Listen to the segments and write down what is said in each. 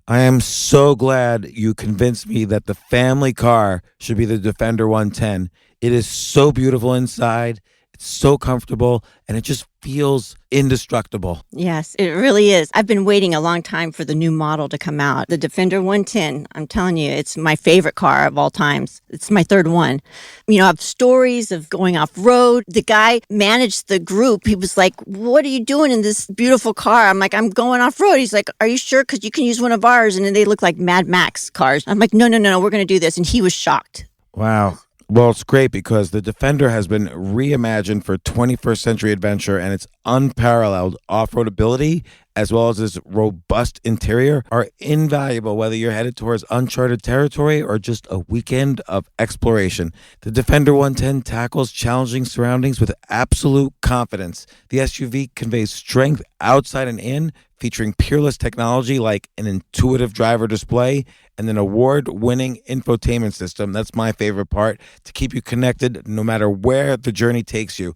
I am so glad you convinced me that the family car should be the Defender 110. It is so beautiful inside. It's so comfortable and it just feels indestructible. Yes, it really is. I've been waiting a long time for the new model to come out. The Defender 110, I'm telling you, it's my favorite car of all times. It's my third one. You know, I have stories of going off road. The guy managed the group. He was like, "What are you doing in this beautiful car?" I'm like, "I'm going off road." He's like, "Are you sure? Because you can use one of ours." And then they look like Mad Max cars. I'm like, no, we're going to do this. And he was shocked. Wow. Well, it's great because the Defender has been reimagined for 21st century adventure, and its unparalleled off-road ability as well as its robust interior are invaluable whether you're headed towards uncharted territory or just a weekend of exploration. The Defender 110 tackles challenging surroundings with absolute confidence. The SUV conveys strength outside and in, featuring peerless technology like an intuitive driver display and an award-winning infotainment system. That's my favorite part, to keep you connected no matter where the journey takes you.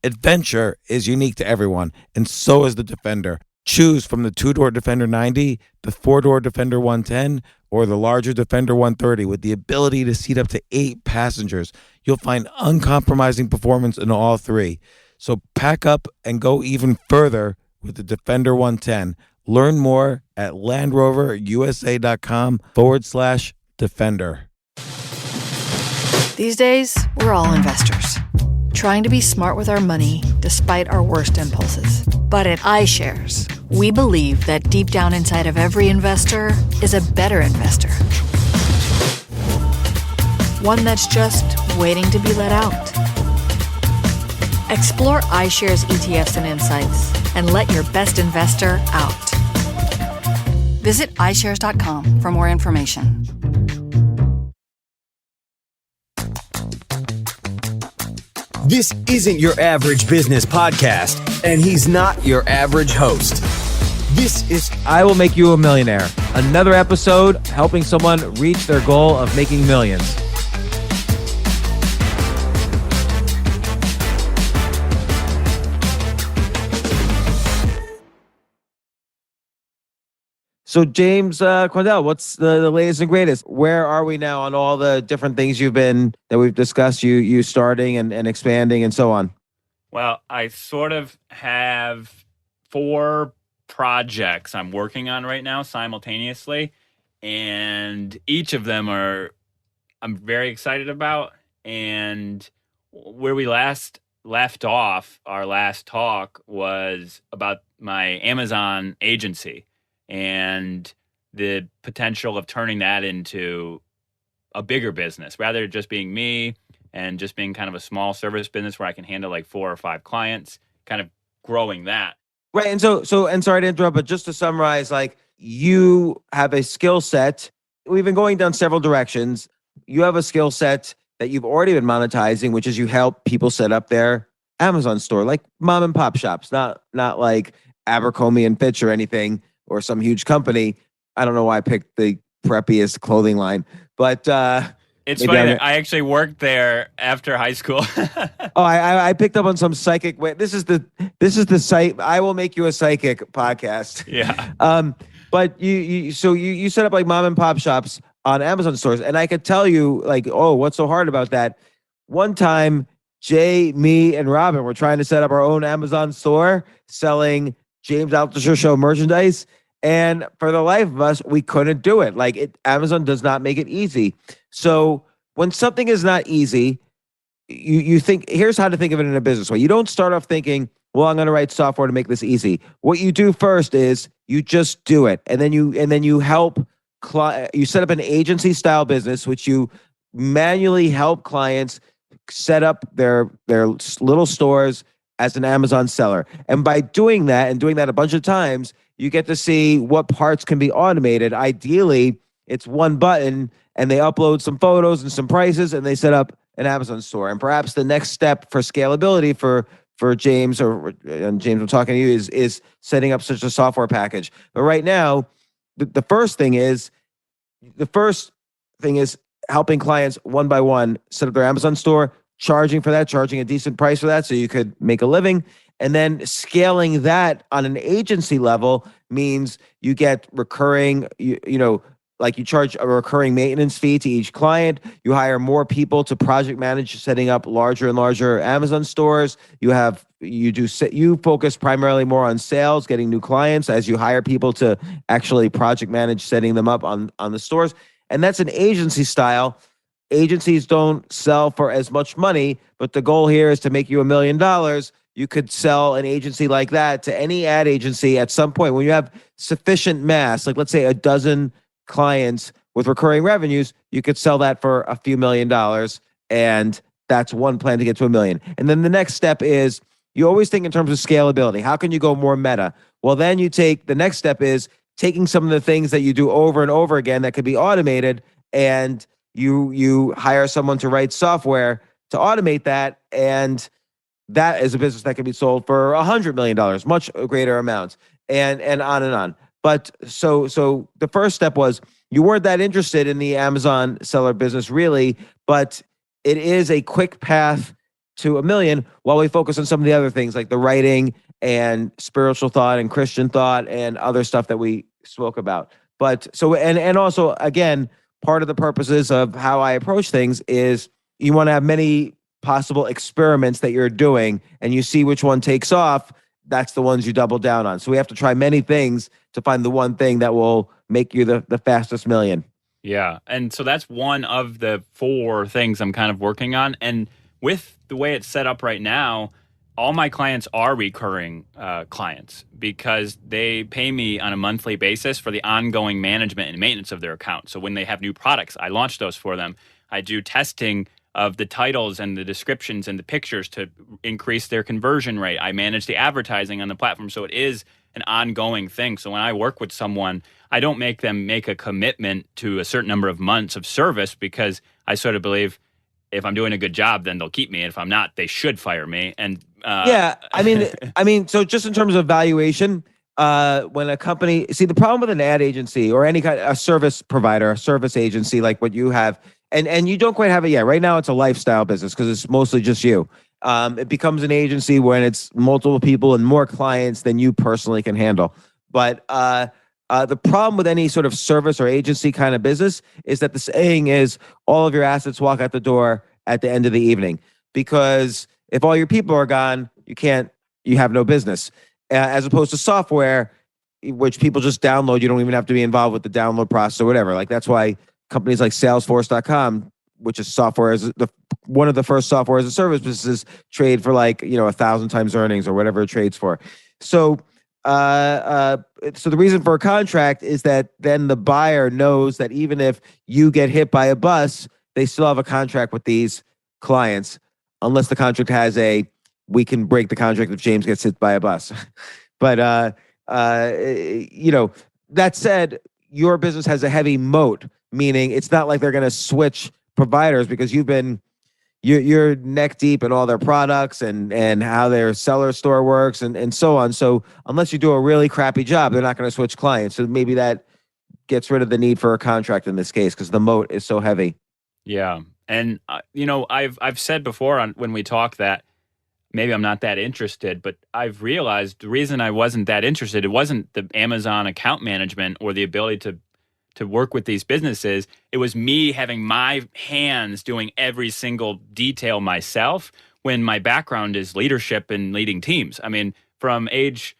Adventure is unique to everyone, and so is the Defender. Choose from the two-door Defender 90, the four-door Defender 110, or the larger Defender 130 with the ability to seat up to 8 passengers. You'll find uncompromising performance in all three. So pack up and go even further with the Defender 110. Learn more at LandRoverUSA.com/Defender. These days, we're all investors, trying to be smart with our money despite our worst impulses. But at iShares, we believe that deep down inside of every investor is a better investor. One that's just waiting to be let out. Explore iShares ETFs and insights and let your best investor out. Visit iShares.com for more information. This isn't your average business podcast, and he's not your average host. This is I Will Make You a Millionaire, another episode helping someone reach their goal of making millions. So James Quandahl, what's the latest and greatest? Where are we now on all the different things that we've discussed, you starting and expanding and so on? Well, I sort of have 4 projects I'm working on right now simultaneously, and each of them I'm very excited about. And where we last left off, our last talk was about my Amazon agency and the potential of turning that into a bigger business rather than just being me and just being kind of a small service business where I can handle like 4 or 5 clients, kind of growing that. Right. And so and sorry to interrupt, but just to summarize, like, you have a skill set. We've been going down several directions. You have a skill set that you've already been monetizing, which is you help people set up their Amazon store, like mom and pop shops, not like Abercrombie and Fitch or anything, or some huge company. I don't know why I picked the preppiest clothing line, but it's funny that I actually worked there after high school. I picked up on some psychic way. This is the site. I Will Make You a Psychic podcast. Yeah. But you set up like mom and pop shops on Amazon stores, and I could tell you, like, oh, what's so hard about that? One time, Jay, me, and Robin were trying to set up our own Amazon store selling James Altucher Show merchandise. And for the life of us, we couldn't do it. Amazon does not make it easy. So when something is not easy, you think, here's how to think of it in a business way. You don't start off thinking, well, I'm going to write software to make this easy. What you do first is you just do it. And then you help, you set up an agency style business, which you manually help clients set up their little stores as an Amazon seller. And by doing that a bunch of times, you get to see what parts can be automated. Ideally, it's one button and they upload some photos and some prices and they set up an Amazon store. And perhaps the next step for scalability for James, and James, I'm talking to you, is setting up such a software package. But right now, the first thing is helping clients one by one set up their Amazon store, charging a decent price for that so you could make a living. And then scaling that on an agency level means you get recurring, like you charge a recurring maintenance fee to each client. You hire more people to project manage setting up larger and larger Amazon stores. You focus primarily more on sales, getting new clients as you hire people to actually project manage setting them up on the stores. And that's an agency style. Agencies don't sell for as much money, but the goal here is to make you $1 million. You could sell an agency like that to any ad agency at some point. When you have sufficient mass, like let's say a dozen clients with recurring revenues, you could sell that for a few $1 million. And that's one plan to get to $1 million. And then the next step is you always think in terms of scalability. How can you go more meta? Well, then the next step is taking some of the things that you do over and over again that could be automated, and you hire someone to write software to automate that, and that is a business that can be sold for $100 million, much greater amounts, and on and on. But so the first step was you weren't that interested in the Amazon seller business really, but it is a quick path to $1 million while we focus on some of the other things like the writing and spiritual thought and Christian thought and other stuff that we spoke about. But and also, again, part of the purposes of how I approach things is you want to have many possible experiments that you're doing, and you see which one takes off. That's the ones you double down on. So we have to try many things to find the one thing that will make you the fastest million. Yeah. And so that's one of the 4 things I'm kind of working on. And with the way it's set up right now, all my clients are recurring clients because they pay me on a monthly basis for the ongoing management and maintenance of their account. So when they have new products, I launch those for them. I do testing of the titles and the descriptions and the pictures to increase their conversion rate. I manage the advertising on the platform. So it is an ongoing thing. So when I work with someone, I don't make them make a commitment to a certain number of months of service because I sort of believe if I'm doing a good job, then they'll keep me. And if I'm not, they should fire me. And I mean, so just in terms of valuation, when a company, the problem with an ad agency or any kind of a service provider, a service agency like what you have, and you don't quite have it yet. Right now, it's a lifestyle business because it's mostly just you. It becomes an agency when it's multiple people and more clients than you personally can handle. But the problem with any sort of service or agency kind of business is that the saying is all of your assets walk out the door at the end of the evening, because if all your people are gone, you have no business. As opposed to software, which people just download, you don't even have to be involved with the download process or whatever. Like that's why companies like Salesforce.com, which is one of the first software as a service businesses, trade for 1,000 times earnings or whatever it trades for. So so the reason for a contract is that then the buyer knows that even if you get hit by a bus, they still have a contract with these clients, unless the contract has we can break the contract if James gets hit by a bus. But that said, your business has a heavy moat, meaning it's not like they're going to switch providers because you're neck deep in all their products and how their seller store works and so on. So unless you do a really crappy job, they're not going to switch clients. So maybe that gets rid of the need for a contract in this case because the moat is so heavy. Yeah. And, I've said before when we talk that maybe I'm not that interested, but I've realized the reason I wasn't that interested, it wasn't the Amazon account management or the ability to work with these businesses. It was me having my hands doing every single detail myself when my background is leadership and leading teams. I mean, from age,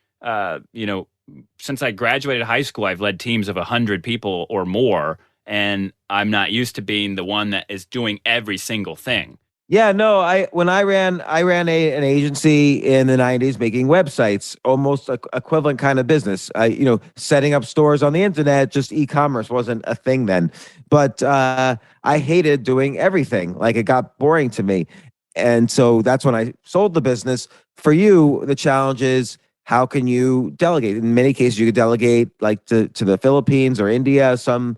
since I graduated high school, I've led teams of 100 people or more, and I'm not used to being the one that is doing every single thing. Yeah, no, when I ran an agency in the 90s making websites, almost equivalent kind of business. Setting up stores on the internet, just e-commerce wasn't a thing then. But I hated doing everything. Like it got boring to me. And so that's when I sold the business. For you, the challenge is how can you delegate? In many cases, you could delegate like to the Philippines or India, some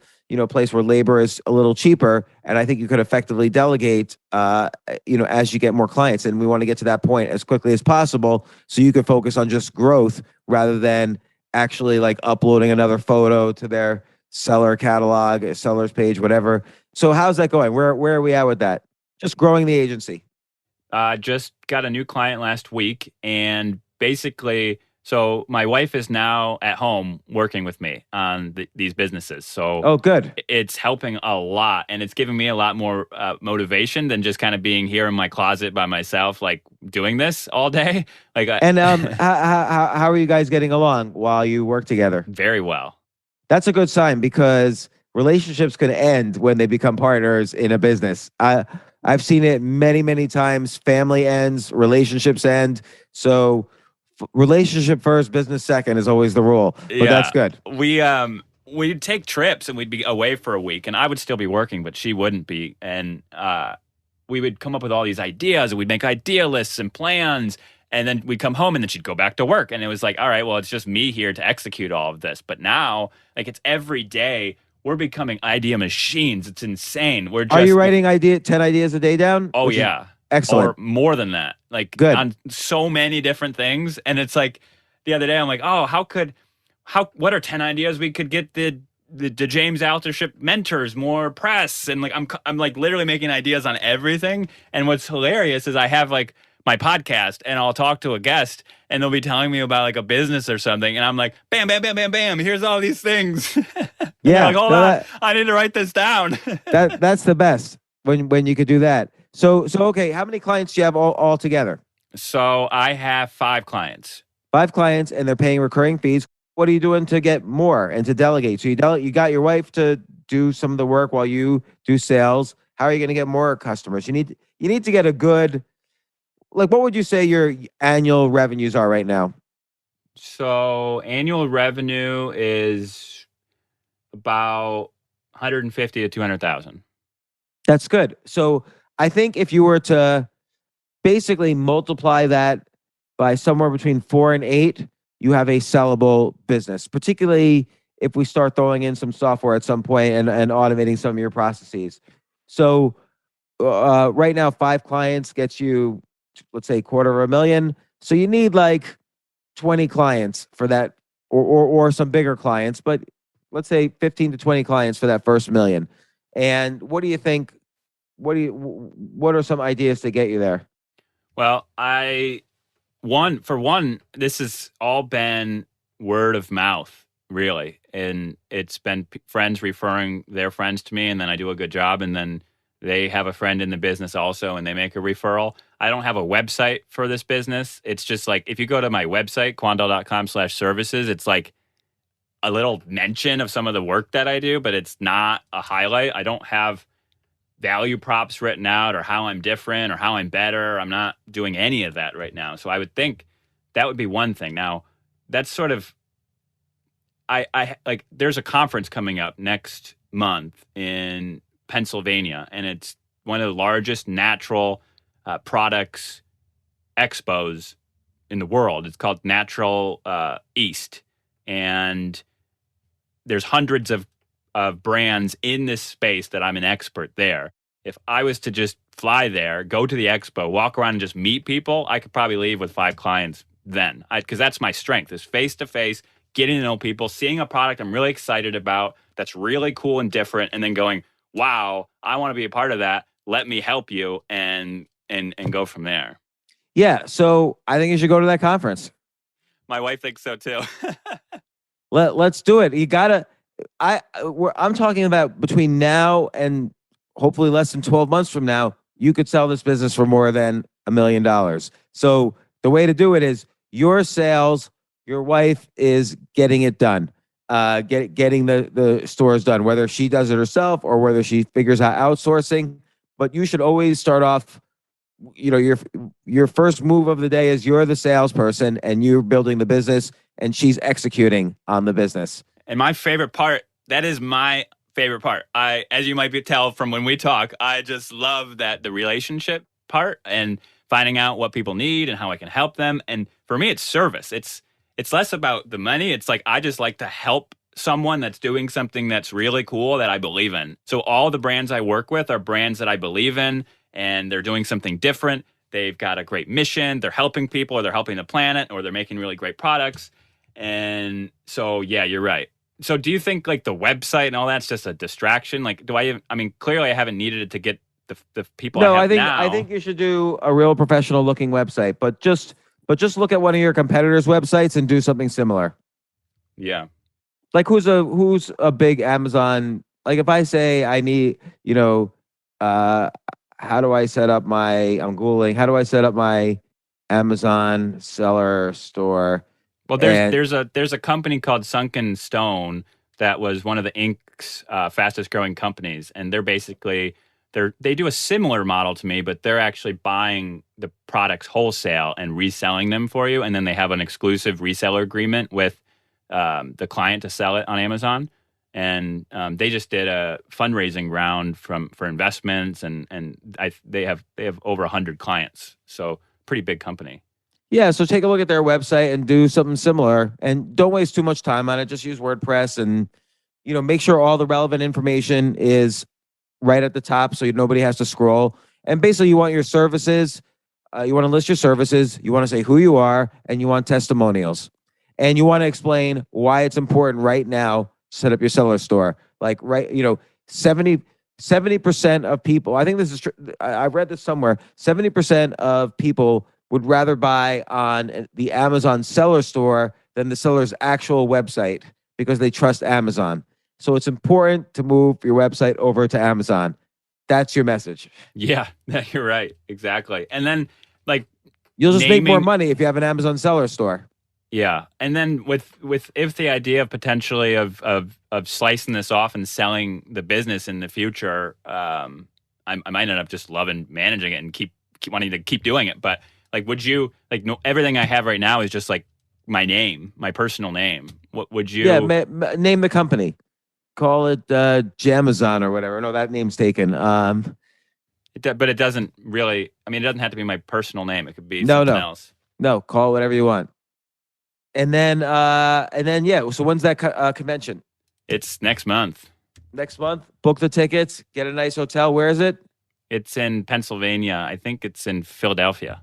place where labor is a little cheaper. And I think you could effectively delegate, as you get more clients. And we want to get to that point as quickly as possible so you can focus on just growth rather than actually like uploading another photo to their seller catalog, seller's page, whatever. So how's that going? Where are we at with that? Just growing the agency. Just got a new client last week, and basically, so my wife is now at home working with me on these businesses. So Oh, good. it's helping a lot, and it's giving me a lot more motivation than just kind of being here in my closet by myself, like doing this all day. Like, And how are you guys getting along while you work together? very well. That's a good sign because relationships can end when they become partners in a business. I've seen it many, many times. Family ends, relationships end. So relationship first, business second is always the rule. But that's good. We'd take trips and we'd be away for a week, and I would still be working, but she wouldn't be. And we would come up with all these ideas, and we'd make idea lists and plans. And then we'd come home and then she'd go back to work. And it was like, all right, well, it's just me here to execute all of this. But now, like, it's every day. We're becoming idea machines. It's insane. Are you writing 10 ideas a day down? Oh, yeah. Excellent. Or more than that. Like, good. On so many different things. And it's like, the other day, I'm like, oh, what are 10 ideas we could get the James Altucher mentors more press? And like, I'm like literally making ideas on everything. And what's hilarious is I have like my podcast and I'll talk to a guest and they'll be telling me about like a business or something. And I'm like, bam, bam, bam, bam, bam. Here's all these things. Yeah. Like, hold on. I need to write this down. That's the best when you could do that. So okay. How many clients do you have all together? So I have 5 clients. 5 clients and they're paying recurring fees. What are you doing to get more and to delegate? So you got your wife to do some of the work while you do sales. How are you going to get more customers? You need to get a good, like, what would you say your annual revenues are right now? So annual revenue is about 150 to 200,000. That's good. So I think if you were to basically multiply that by somewhere between 4 and 8, you have a sellable business, particularly if we start throwing in some software at some point and automating some of your processes. So right now, 5 clients gets you, let's say, $250,000. So you need like 20 clients for that, or some bigger clients, but let's say 15 to 20 clients for that first $1 million. And what do you think? What are some ideas to get you there? Well, this has all been word of mouth, really. And it's been friends referring their friends to me, and then I do a good job, and then they have a friend in the business also, and they make a referral. I don't have a website for this business. It's just like, if you go to my website, quandahl.com/services, it's like a little mention of some of the work that I do, but it's not a highlight. I don't have value props written out or how I'm different or how I'm better. I'm not doing any of that right now. So I would think that would be one thing. Now, that's sort of, I like, there's a conference coming up next month in Pennsylvania, and it's one of the largest natural products expos in the world. It's called Natural East, and there's hundreds of brands in this space that I'm an expert there. If I was to just fly there, go to the expo, walk around and just meet people, I could probably leave with 5 clients then. Because that's my strength, is face-to-face, getting to know people, seeing a product I'm really excited about that's really cool and different, and then going, wow, I want to be a part of that. Let me help you, and go from there. Yeah, so I think you should go to that conference. My wife thinks so too. Let's do it. You gotta. I'm talking about between now and hopefully less than 12 months from now, you could sell this business for more than $1 million. So the way to do it is your sales, your wife is getting it done, getting the stores done, whether she does it herself or whether she figures out outsourcing. But you should always start off, your first move of the day is you're the salesperson and you're building the business and she's executing on the business. And my favorite part, that is my favorite part. As you might tell from when we talk, I just love the relationship part and finding out what people need and how I can help them. And for me, it's service. It's less about the money. It's like, I just like to help someone that's doing something that's really cool that I believe in. So all the brands I work with are brands that I believe in, and they're doing something different. They've got a great mission. They're helping people, or they're helping the planet, or they're making really great products. And so, yeah, you're right. So do you think like the website and all that's just a distraction? Like, clearly I haven't needed it to get the people I have now. I think you should do a real professional looking website, but just but just look at one of your competitors' websites and do something similar. Yeah. Like who's a big Amazon? Like if I say I need, how do I set up my? I'm Googling. How do I set up my Amazon seller store? Well, And there's a company called Sunken Stone that was one of the Inc.'s fastest growing companies, and they do a similar model to me, but they're actually buying the products wholesale and reselling them for you, and then they have an exclusive reseller agreement with the client to sell it on Amazon. And they just did a fundraising round for investments, and they have over 100 clients, so pretty big company. yeah, so take a look at their website and do something similar, and don't waste too much time on it. Just use WordPress, and make sure all the relevant information is right at the top, so nobody has to scroll. And basically, you want your services, you want to list your services, you want to say who you are, and you want testimonials, and you want to explain why it's important right now to set up your seller store. Like 70% of people, I think this is true. I read this somewhere. 70% of people would rather buy on the Amazon seller store than the seller's actual website because they trust Amazon. So it's important to move your website over to Amazon. That's your message. Yeah, you're right. Exactly. And then you'll just make more money if you have an Amazon seller store. Yeah. And then with if the idea of potentially of slicing this off and selling the business in the future, I might end up just loving managing it and keep wanting to keep doing it. But would you everything I have right now is just my name, my personal name. What would you? Yeah, name the company. Call it Jamazon or whatever. No, that name's taken. But it doesn't really. I mean, it doesn't have to be my personal name. It could be something else. No, call it whatever you want. And then yeah. So when's that convention? It's next month. Next month. Book the tickets. Get a nice hotel. Where is it? It's in Pennsylvania. I think it's in Philadelphia.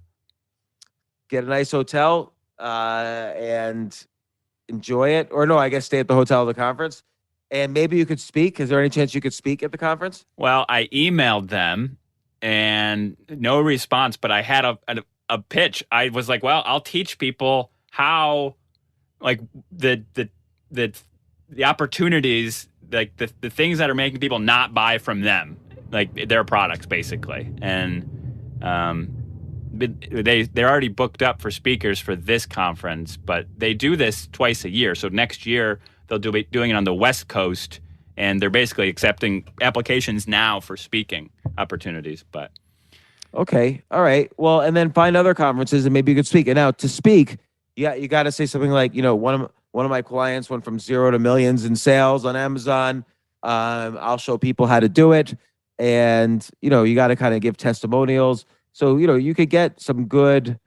Get a nice hotel and enjoy it. Or no, I guess stay at the hotel of the conference. And maybe you could speak. Is there any chance you could speak at the conference? Well, I emailed them and no response, but I had a pitch. I was like, well, I'll teach people how the opportunities, the things that are making people not buy from them, their products basically. And they're already booked up for speakers for this conference, but they do this twice a year. So next year they'll be doing it on the West Coast, and they're basically accepting applications now for speaking opportunities. But okay, all right. Well, and then find other conferences and maybe you could speak. And now to speak, you got to say something like, one of my clients went from 0 to millions in sales on Amazon. I'll show people how to do it, and you got to kind of give testimonials. So you could get some good,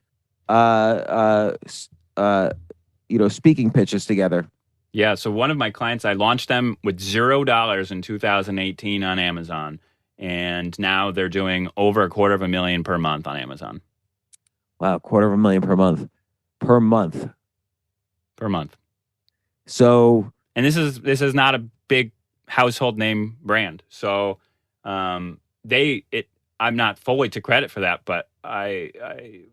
speaking pitches together. Yeah. So one of my clients, I launched them with $0 in 2018 on Amazon, and now they're doing over $250,000 per month on Amazon. Wow, $250,000 per month. Per month. So, and this is not a big household name brand. So, I'm not fully to credit for that, but they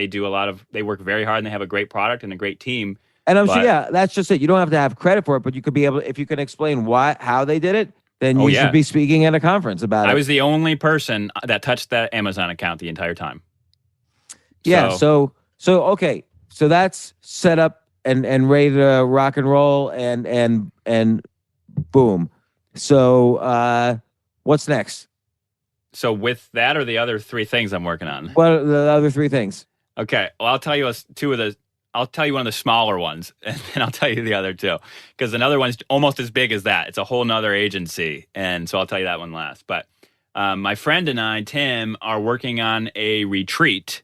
do they work very hard, and they have a great product and a great team. And I'm sure, yeah, that's just it. You don't have to have credit for it, but you could be able, if you can explain how they did it, then you should be speaking at a conference about it. I was the only person that touched that Amazon account the entire time. Yeah. So okay. So that's set up and ready to rock and roll and boom. So what's next? So with that or the other three things I'm working on? What are the other three things? Okay. Well, I'll tell you I'll tell you one of the smaller ones, and then I'll tell you the other two, because another one's almost as big as that. It's a whole nother agency, and so I'll tell you that one last. But my friend and I, Tim, are working on a retreat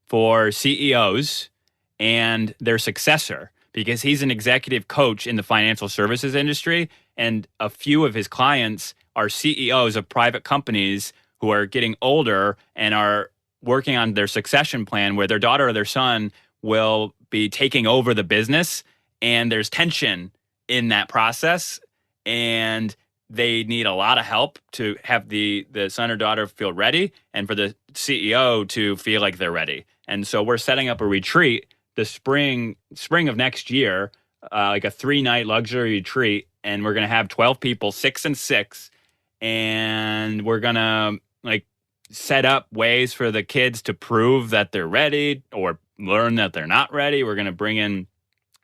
for CEOs and their successor, because he's an executive coach in the financial services industry, and a few of his clients are CEOs of private companies who are getting older and are working on their succession plan where their daughter or their son will be taking over the business, and there's tension in that process, and they need a lot of help to have the son or daughter feel ready, and for the CEO to feel like they're ready. And so we're setting up a retreat the spring of next year, like a 3-night luxury retreat. And we're going to have 12 people, 6 and 6. And we're going to like set up ways for the kids to prove that they're ready or learn that they're not ready. We're going to bring in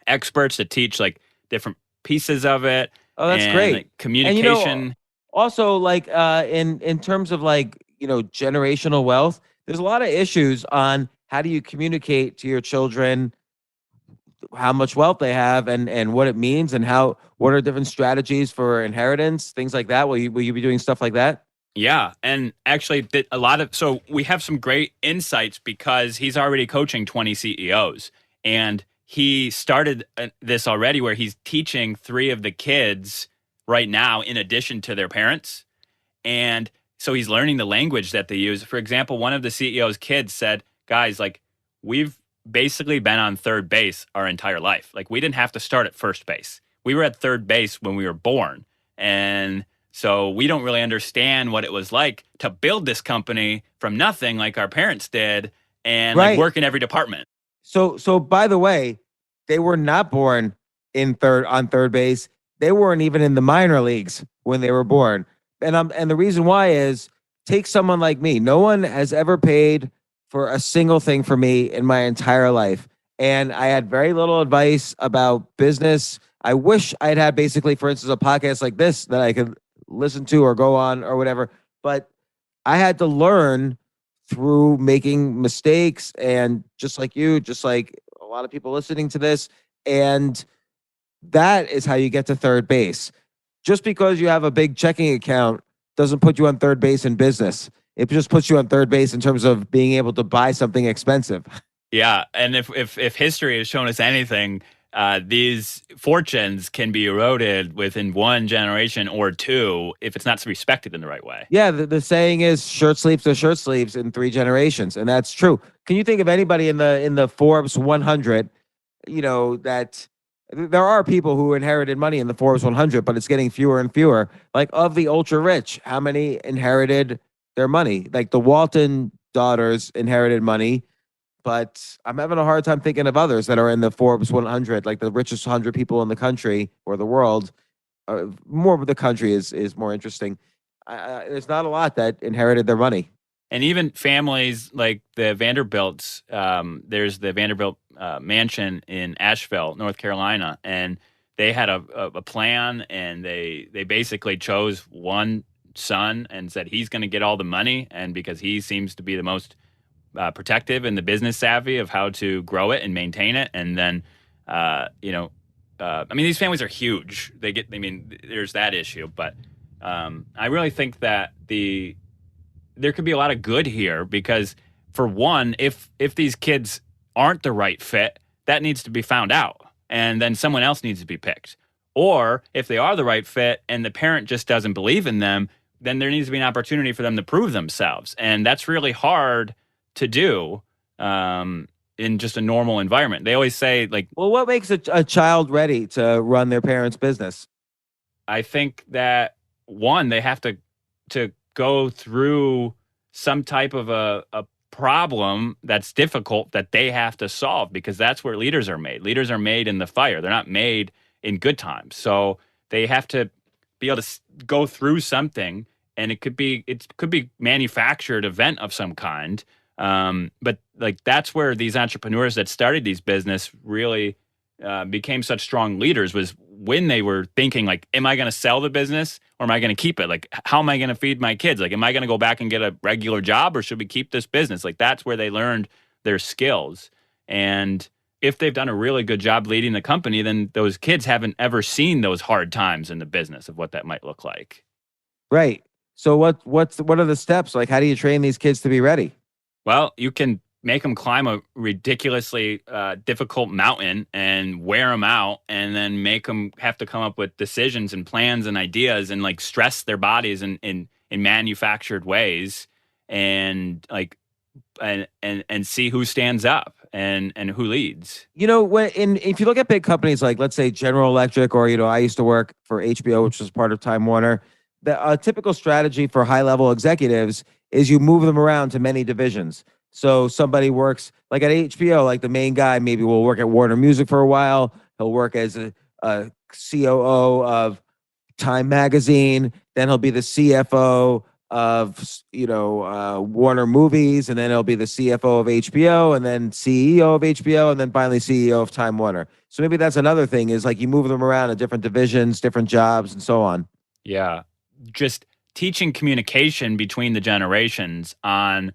experts to teach like different pieces of it. Oh, that's and, great. like, communication. Also, like in terms of like, generational wealth, there's a lot of issues on how do you communicate to your children how much wealth they have and what it means and what are different strategies for inheritance, things like that. Will you be doing stuff like that? Yeah. And actually so we have some great insights because he's already coaching 20 CEOs, and he started this already where he's teaching 3 of the kids right now in addition to their parents. And so he's learning the language that they use. For example, one of the CEO's kids said, guys, like, we've basically been on third base our entire life. Like, we didn't have to start at first base. We were at third base when we were born. And so we don't really understand what it was like to build this company from nothing like our parents did and like work in every department. So by the way, they were not born on third base. They weren't even in the minor leagues when they were born. And the reason why is, take someone like me. No one has ever paid for a single thing for me in my entire life. And I had very little advice about business. I wish I'd had basically, for instance, a podcast like this that I could listen to or go on or whatever. But I had to learn through making mistakes, and just like you, just like a lot of people listening to this. And that is how you get to third base. Just because you have a big checking account doesn't put you on third base in business. It just puts you on third base in terms of being able to buy something expensive. Yeah. And if history has shown us anything, these fortunes can be eroded within 1 generation or 2 if it's not respected in the right way. Yeah, the saying is shirt sleeves to shirt sleeves in 3 generations, and that's true. Can you think of anybody in the Forbes 100? That there are people who inherited money in the Forbes 100, but it's getting fewer and fewer. Like, of the ultra rich, how many inherited their money? Like, the Walton daughters inherited money. But I'm having a hard time thinking of others that are in the Forbes 100, like the richest 100 people in the country or the world. More of the country is more interesting. There's not a lot that inherited their money. And even families like the Vanderbilts, there's the Vanderbilt mansion in Asheville, North Carolina, and they had a plan, and they basically chose one son and said he's going to get all the money, and because he seems to be the most protective and the business savvy of how to grow it and maintain it. And then, I mean, these families are huge. There's that issue. But I really think that there could be a lot of good here because, for one, if these kids aren't the right fit, that needs to be found out. And then someone else needs to be picked. Or if they are the right fit and the parent just doesn't believe in them, then there needs to be an opportunity for them to prove themselves. And that's really hard to do in just a normal environment. They always say, like, well, what makes a child ready to run their parents' business? I think that, one, they have to go through some type of a problem that's difficult that they have to solve, because that's where leaders are made. Leaders are made in the fire. They're not made in good times. So they have to be able to go through something, and it could be manufactured event of some kind. But like, that's where these entrepreneurs that started these business really became such strong leaders, was when they were thinking, like, am I going to sell the business or am I going to keep it? Like, how am I going to feed my kids? Like, am I going to go back and get a regular job, or should we keep this business? Like, that's where they learned their skills. And if they've done a really good job leading the company, then those kids haven't ever seen those hard times in the business of what that might look like. Right. So what are the steps? Like, how do you train these kids to be ready? Well, you can make them climb a ridiculously difficult mountain and wear them out, and then make them have to come up with decisions and plans and ideas, and like stress their bodies in manufactured ways, and like and see who stands up and who leads. If you look at big companies like, let's say, General Electric, or I used to work for HBO, which was part of Time Warner. The typical strategy for high-level executives is you move them around to many divisions. So somebody works like at HBO, like the main guy maybe will work at Warner Music for a while. He'll work as a COO of Time Magazine. Then he'll be the CFO of Warner Movies, and then he'll be the CFO of HBO, and then CEO of HBO, and then finally CEO of Time Warner. So maybe that's another thing is like you move them around in different divisions, different jobs, and so on. Yeah. Just teaching communication between the generations on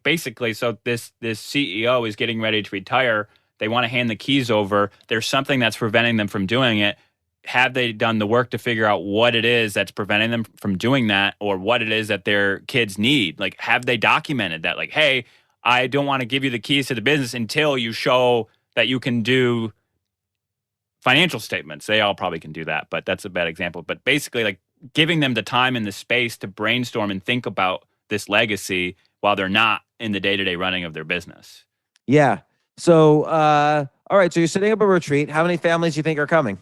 basically, so this CEO is getting ready to retire. They want to hand the keys over. There's something that's preventing them from doing it. Have they done the work to figure out what it is that's preventing them from doing that, or what it is that their kids need? Like, have they documented that? Like, hey, I don't want to give you the keys to the business until you show that you can do financial statements. They all probably can do that, but that's a bad example. But basically, like giving them the time and the space to brainstorm and think about this legacy while they're not in the day-to-day running of their business. Yeah. So, all right. So you're setting up a retreat. How many families do you think are coming?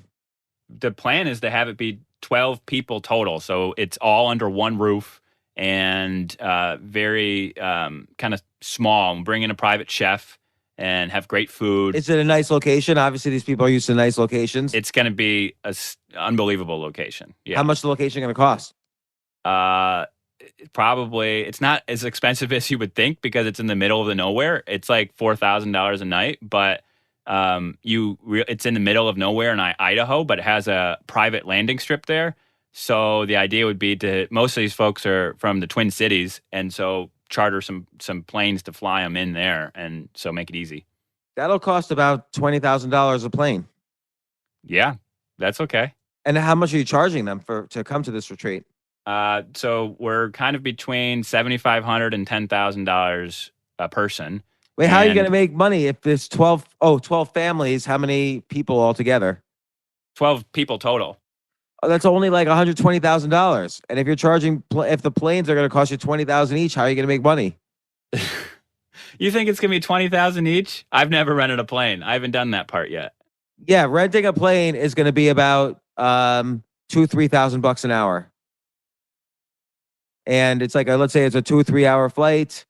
The plan is to have it be 12 people total. So it's all under one roof and very kind of small. Bring in a private chef and have great food. Is it a nice location? Obviously, these people are used to nice locations. It's going to be an unbelievable location. Yeah. How much is the location going to cost? Probably it's not as expensive as you would think because it's in the middle of the nowhere. It's like $4,000 a night, but it's in the middle of nowhere in Idaho, but it has a private landing strip there. So the idea would be most of these folks are from the Twin Cities, and so charter some planes to fly them in there, and so make it easy. That'll cost about $20,000 a plane. Yeah, that's okay. And how much are you charging them to come to this retreat? So we're kind of between $7,500 and $10,000 a person. Wait, how are you going to make money if there's 12 families? How many people altogether? 12 people total. Oh, that's only like $120,000. And if you're charging, if the planes are going to cost you $20,000 each, how are you going to make money? You think it's going to be $20,000 each? I've never rented a plane. I haven't done that part yet. Yeah, renting a plane is going to be about $2,000-3,000 an hour. And it's like, let's say it's a 2 or 3 hour flight,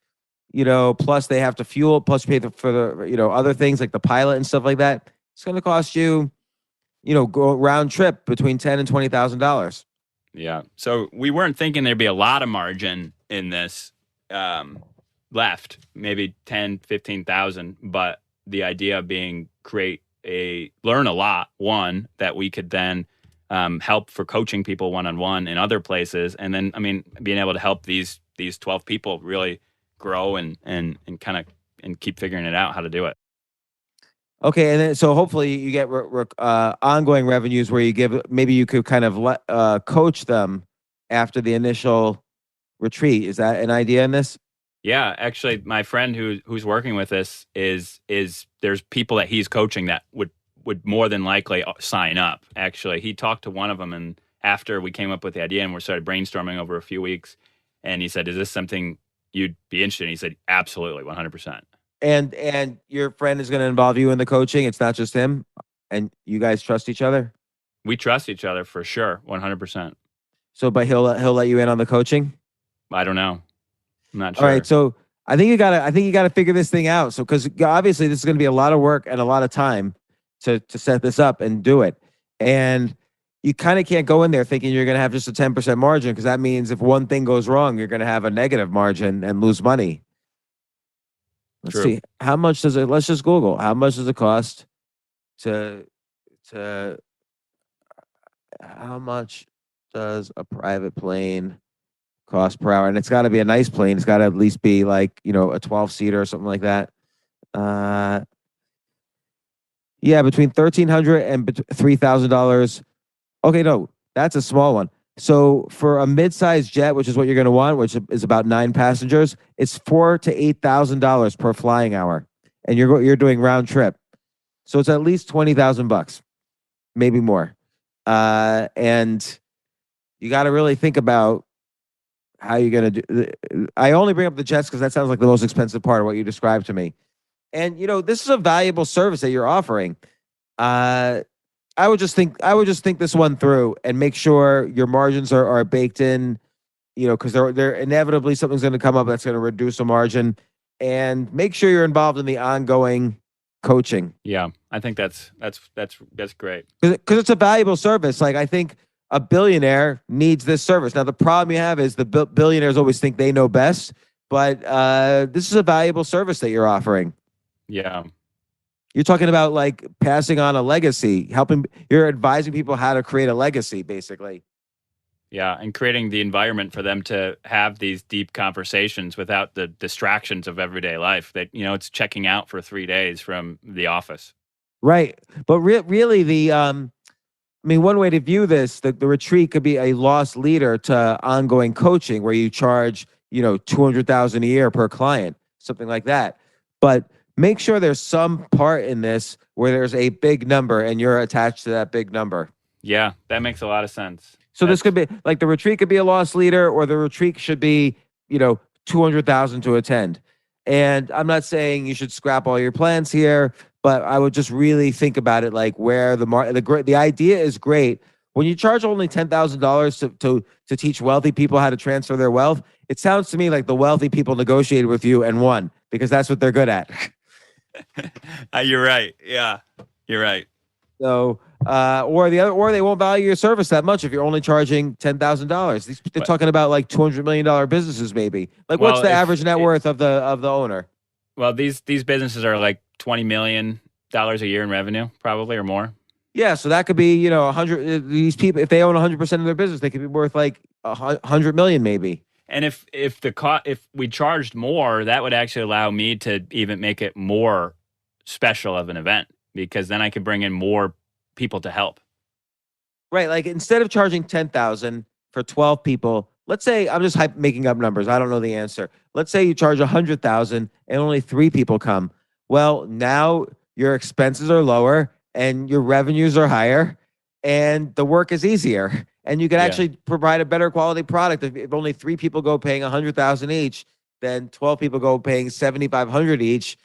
plus they have to fuel, plus pay for the, other things like the pilot and stuff like that. It's going to cost you, go round trip between $10,000 and $20,000. Yeah. So we weren't thinking there'd be a lot of margin in this left, maybe 10, 15,000. But the idea being learn a lot, one, that we could then help for coaching people one-on-one in other places. And then, being able to help these 12 people really grow and kind of and keep figuring it out how to do it. Okay. And then, so hopefully you get ongoing revenues where maybe you could kind of coach them after the initial retreat. Is that an idea in this? Yeah, actually my friend who's working with this is there's people that he's coaching that would more than likely sign up. Actually, he talked to one of them, and after we came up with the idea and we started brainstorming over a few weeks, and he said, "Is this something you'd be interested in?" He said, "Absolutely, 100%." And your friend is going to involve you in the coaching. It's not just him, and you guys trust each other. We trust each other for sure, 100%. So, but he'll let you in on the coaching. I don't know. I'm not sure. All right, so I think you gotta figure this thing out. So, because obviously this is going to be a lot of work and a lot of time to set this up and do it. And you kind of can't go in there thinking you're going to have just a 10% margin, because that means if one thing goes wrong, you're going to have a negative margin and lose money. Let's see. How much does it, let's just Google. How much does it cost how much does a private plane cost per hour? And it's got to be a nice plane. It's got to at least be like, a 12-seater or something like that. Yeah, between $1,300 and $3,000. Okay, no, that's a small one. So for a mid-sized jet, which is what you're going to want, which is about 9 passengers, it's $4,000 to $8,000 per flying hour, and you're doing round trip. So it's at least $20,000, maybe more. And you got to really think about how you're going to do. I only bring up the jets because that sounds like the most expensive part of what you described to me. And this is a valuable service that you're offering. I would just think this one through and make sure your margins are baked in because they're inevitably something's going to come up that's going to reduce a margin, and make sure you're involved in the ongoing coaching. Yeah, I think that's great. Because it's a valuable service. Like, I think a billionaire needs this service. Now, the problem you have is the billionaires always think they know best, but this is a valuable service that you're offering. Yeah. You're talking about like passing on a legacy, you're advising people how to create a legacy, basically. Yeah, and creating the environment for them to have these deep conversations without the distractions of everyday life. That it's checking out for 3 days from the office. Right. But really, one way to view this, the retreat could be a lost leader to ongoing coaching, where you charge, $200,000 a year per client, something like that. But make sure there's some part in this where there's a big number and you're attached to that big number. Yeah, that makes a lot of sense. So this could be like the retreat could be a lost leader, or the retreat should be, 200,000 to attend. And I'm not saying you should scrap all your plans here, but I would just really think about it, like where the idea is great. When you charge only $10,000 to teach wealthy people how to transfer their wealth, it sounds to me like the wealthy people negotiated with you and won, because that's what they're good at. You're right. Yeah, you're right. So, or they won't value your service that much if you're only charging $10,000. They're talking about like $200 million businesses, maybe. Like, what's the average net worth of the owner? Well, these businesses are like $20 million a year in revenue, probably, or more. Yeah, so that could be 100. These people, if they own 100% of their business, they could be worth like 100 million, maybe. And if we charged more, that would actually allow me to even make it more special of an event, because then I could bring in more people to help. Right, like instead of charging 10,000 for 12 people, let's say, I'm just making up numbers, I don't know the answer. Let's say you charge 100,000 and only 3 people come. Well, now your expenses are lower and your revenues are higher and the work is easier, and you can actually provide a better quality product. If only 3 people go paying 100,000 each, then 12 people go paying 7,500 each.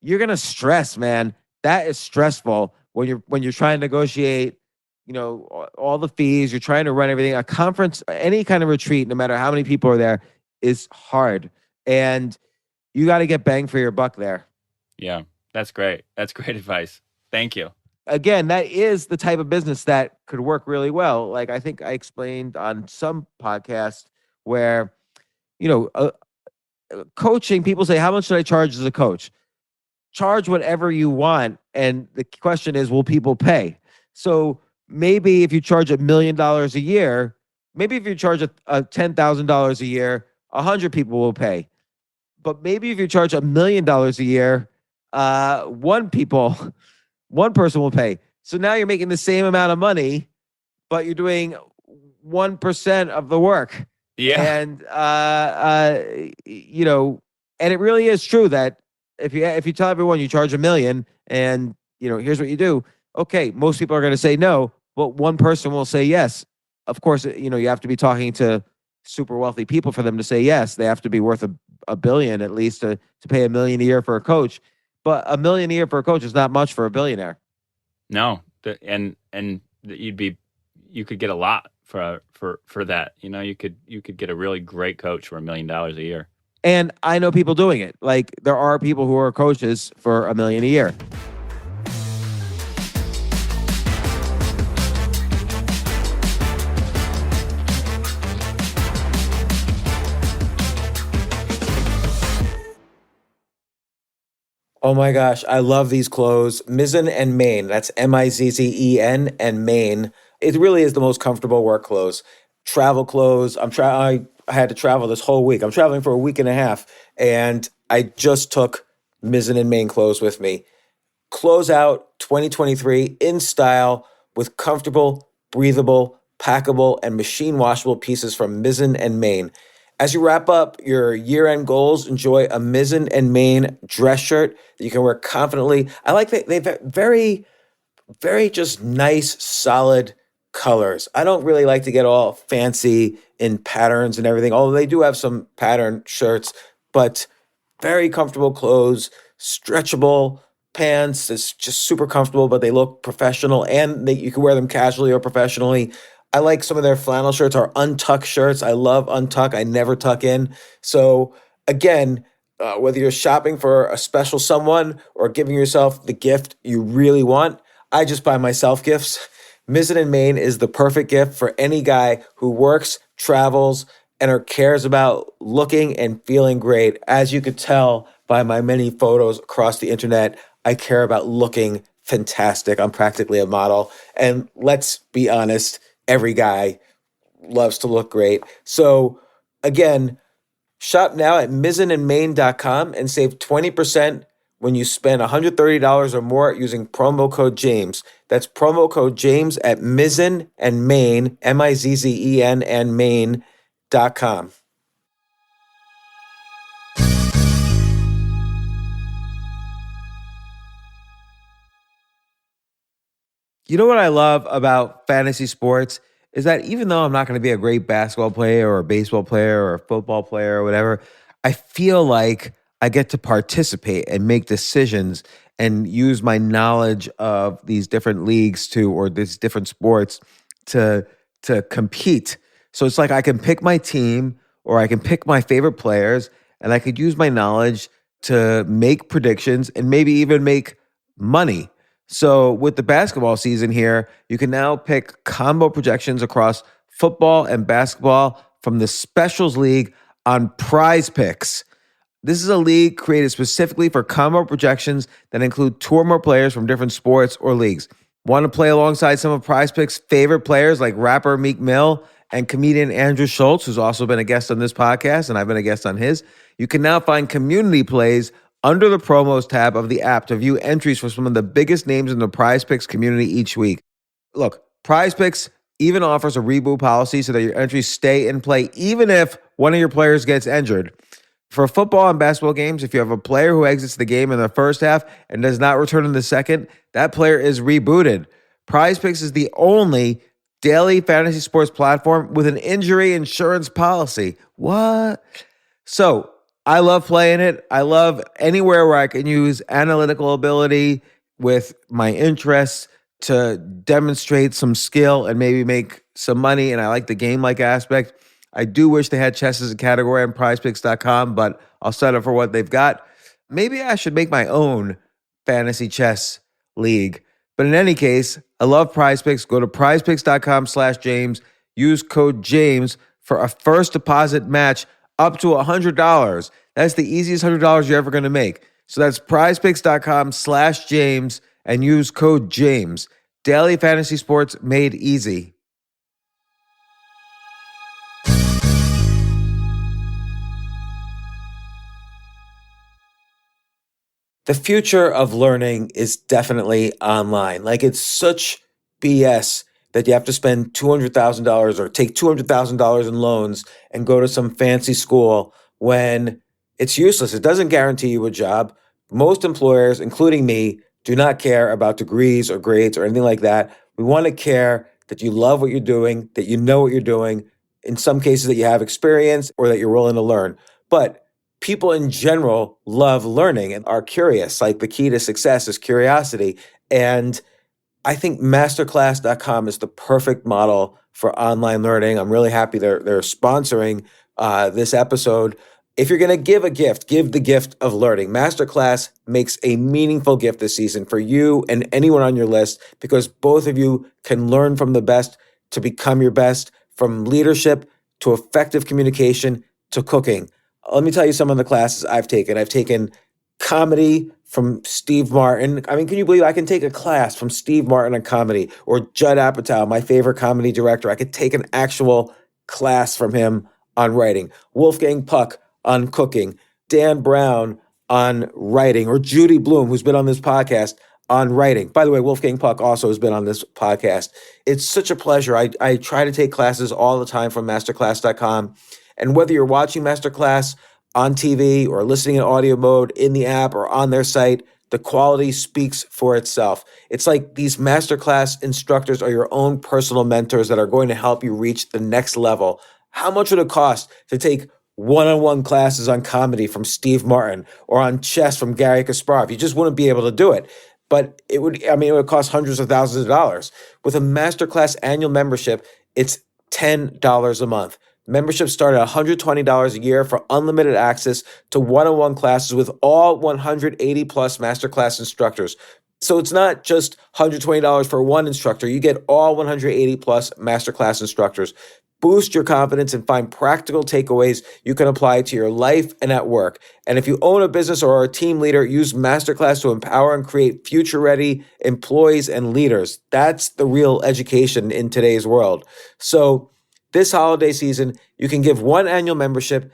You're gonna stress, man. That is stressful when you're trying to negotiate, all the fees. You're trying to run everything. A conference, any kind of retreat, no matter how many people are there, is hard, and you got to get bang for your buck there. Yeah, that's great. That's great advice. Thank you. Again, that is the type of business that could work really well. Like, I think I explained on some podcast where, coaching, people say, how much should I charge as a coach? Charge whatever you want. And the question is, will people pay? So maybe if you charge $1 million a year, maybe if you charge a $10,000 a year, 100 people will pay. But maybe if you charge $1 million a year, one person will pay. So now you're making the same amount of money, but you're doing 1% of the work. Yeah. And and it really is true that if you tell everyone you charge $1 million and here's what you do, okay, most people are going to say no, but one person will say yes. Of course, you have to be talking to super wealthy people for them to say yes. They have to be worth a billion at least to pay $1 million a year for a coach. But $1 million a year for a coach is not much for a billionaire. No, and you could get a lot for that. You could get a really great coach for $1 million a year. And I know people doing it. Like, there are people who are coaches for $1 million a year. Oh my gosh, I love these clothes. Mizzen and Main. That's Mizzen and Main. It really is the most comfortable work clothes. Travel clothes. I had to travel this whole week. I'm traveling for a week and a half, and I just took Mizzen and Main clothes with me. Close out 2023 in style with comfortable, breathable, packable, and machine washable pieces from Mizzen and Main. As you wrap up your year-end goals, enjoy a Mizzen and Main dress shirt that you can wear confidently. I like that they've very, very just nice, solid colors. I don't really like to get all fancy in patterns and everything, although they do have some pattern shirts, but very comfortable clothes, stretchable pants. It's just super comfortable, but they look professional, and you can wear them casually or professionally. I like some of their flannel shirts, our untuck shirts. I love untuck. I never tuck in. So again, whether you're shopping for a special someone or giving yourself the gift you really want, I just buy myself gifts. Mizzen and Main is the perfect gift for any guy who works, travels, and or cares about looking and feeling great. As you could tell by my many photos across the internet, I care about looking fantastic. I'm practically a model. And let's be honest, every guy loves to look great. So again, shop now at mizzenandmain.com and save 20% when you spend $130 or more using promo code James. That's promo code James at Mizzen and Main, Mizzen and Main.com. You know what I love about fantasy sports is that even though I'm not going to be a great basketball player or a baseball player or a football player or whatever, I feel like I get to participate and make decisions and use my knowledge of these different leagues or these different sports to compete. So it's like I can pick my team or I can pick my favorite players and I could use my knowledge to make predictions and maybe even make money. So with the basketball season here, you can now pick combo projections across football and basketball from the Specials League on Prize Picks. This is a league created specifically for combo projections that include two or more players from different sports or leagues. Want to play alongside some of Prize Picks' favorite players like rapper Meek Mill and comedian Andrew Schultz, who's also been a guest on this podcast, and I've been a guest on his? You can now find community plays under the promos tab of the app to view entries for some of the biggest names in the Prize Picks community each week. Look, Prize Picks even offers a reboot policy so that your entries stay in play even if one of your players gets injured. For football and basketball games, if you have a player who exits the game in the first half and does not return in the second, that player is rebooted. Prize Picks is the only daily fantasy sports platform with an injury insurance policy. What? So, I love playing it. I love anywhere where I can use analytical ability with my interests to demonstrate some skill and maybe make some money. And I like the game-like aspect. I do wish they had chess as a category on prizepicks.com, but I'll settle for what they've got. Maybe I should make my own fantasy chess league. But in any case, I love Prize Picks. Go to prizepicks.com/James. Use code James for a first deposit match up to $100. That's the easiest $100 you're ever going to make. So that's prizepicks.com/James and use code James. Daily fantasy sports made easy. The future of learning is definitely online. Like, it's such BS that you have to spend $200,000 or take $200,000 in loans and go to some fancy school when it's useless. It doesn't guarantee you a job. Most employers, including me, do not care about degrees or grades or anything like that. We want to care that you love what you're doing, that you know what you're doing, in some cases that you have experience or that you're willing to learn. But people in general love learning and are curious. Like, the key to success is curiosity. And I think masterclass.com is the perfect model for online learning. I'm really happy they're sponsoring this episode. If you're going to give a gift, give the gift of learning. Masterclass makes a meaningful gift this season for you and anyone on your list, because both of you can learn from the best to become your best, from leadership to effective communication to cooking. Let me tell you some of the classes I've taken. I've taken comedy from Steve Martin. I mean, can you believe I can take a class from Steve Martin on comedy, or Judd Apatow, my favorite comedy director? I could take an actual class from him on writing. Wolfgang Puck on cooking. Dan Brown on writing, or Judy Bloom, who's been on this podcast, on writing. By the way, Wolfgang Puck also has been on this podcast. It's such a pleasure. I try to take classes all the time from masterclass.com. And whether you're watching Masterclass on TV or listening in audio mode in the app or on their site, the quality speaks for itself. It's like these Masterclass instructors are your own personal mentors that are going to help you reach the next level. How much would it cost to take one-on-one classes on comedy from Steve Martin or on chess from Gary Kasparov? You just wouldn't be able to do it. But it would cost hundreds of thousands of dollars. With a Masterclass annual membership, It's $10 a month. Memberships start at $120 a year for unlimited access to one-on-one classes with all 180 plus masterclass instructors. So it's not just $120 for one instructor. You get all 180 plus masterclass instructors. Boost your confidence and find practical takeaways you can apply to your life and at work. And if you own a business or are a team leader, use Masterclass to empower and create future-ready employees and leaders. That's the real education in today's world. So this holiday season, you can give one annual membership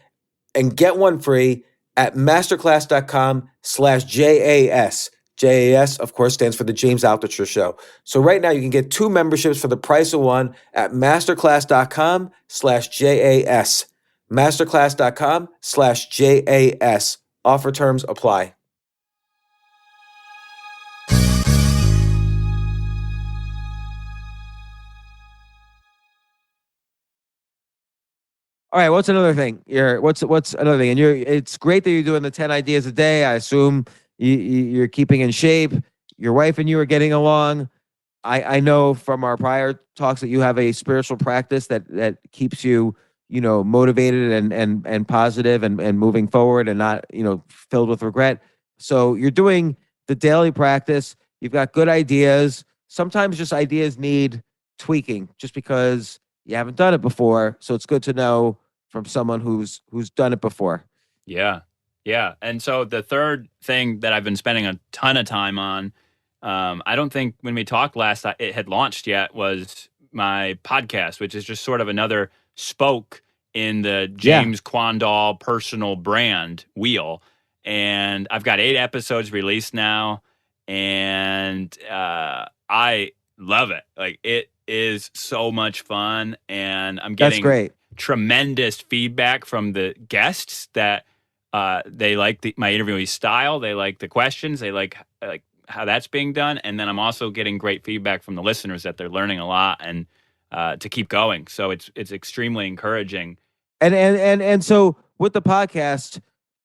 and get one free at masterclass.com/JAS. JAS, of course, stands for the James Altucher Show. So right now you can get 2 memberships for the price of one at masterclass.com/JAS. Masterclass.com/JAS. Offer terms apply. All right, what's another thing? What's another thing? And it's great that you're doing the 10 ideas a day. I assume you're keeping in shape. Your wife and you are getting along. I know from our prior talks that you have a spiritual practice that keeps you, motivated and positive and moving forward and not, filled with regret. So you're doing the daily practice. You've got good ideas. Sometimes just ideas need tweaking just because you haven't done it before. So it's good to know from someone who's done it before. Yeah. Yeah. And so the third thing that I've been spending a ton of time on, I don't think when we talked last, it had launched yet, was my podcast, which is just sort of another spoke in the James Quandahl personal brand wheel. And I've got 8 episodes released now, and I love it. Like, it is so much fun, and I'm getting great. Tremendous feedback from the guests that they like my interviewing style, they like the questions, they like how that's being done, and then I'm also getting great feedback from the listeners that they're learning a lot and to keep going. So it's extremely encouraging. And so with the podcast,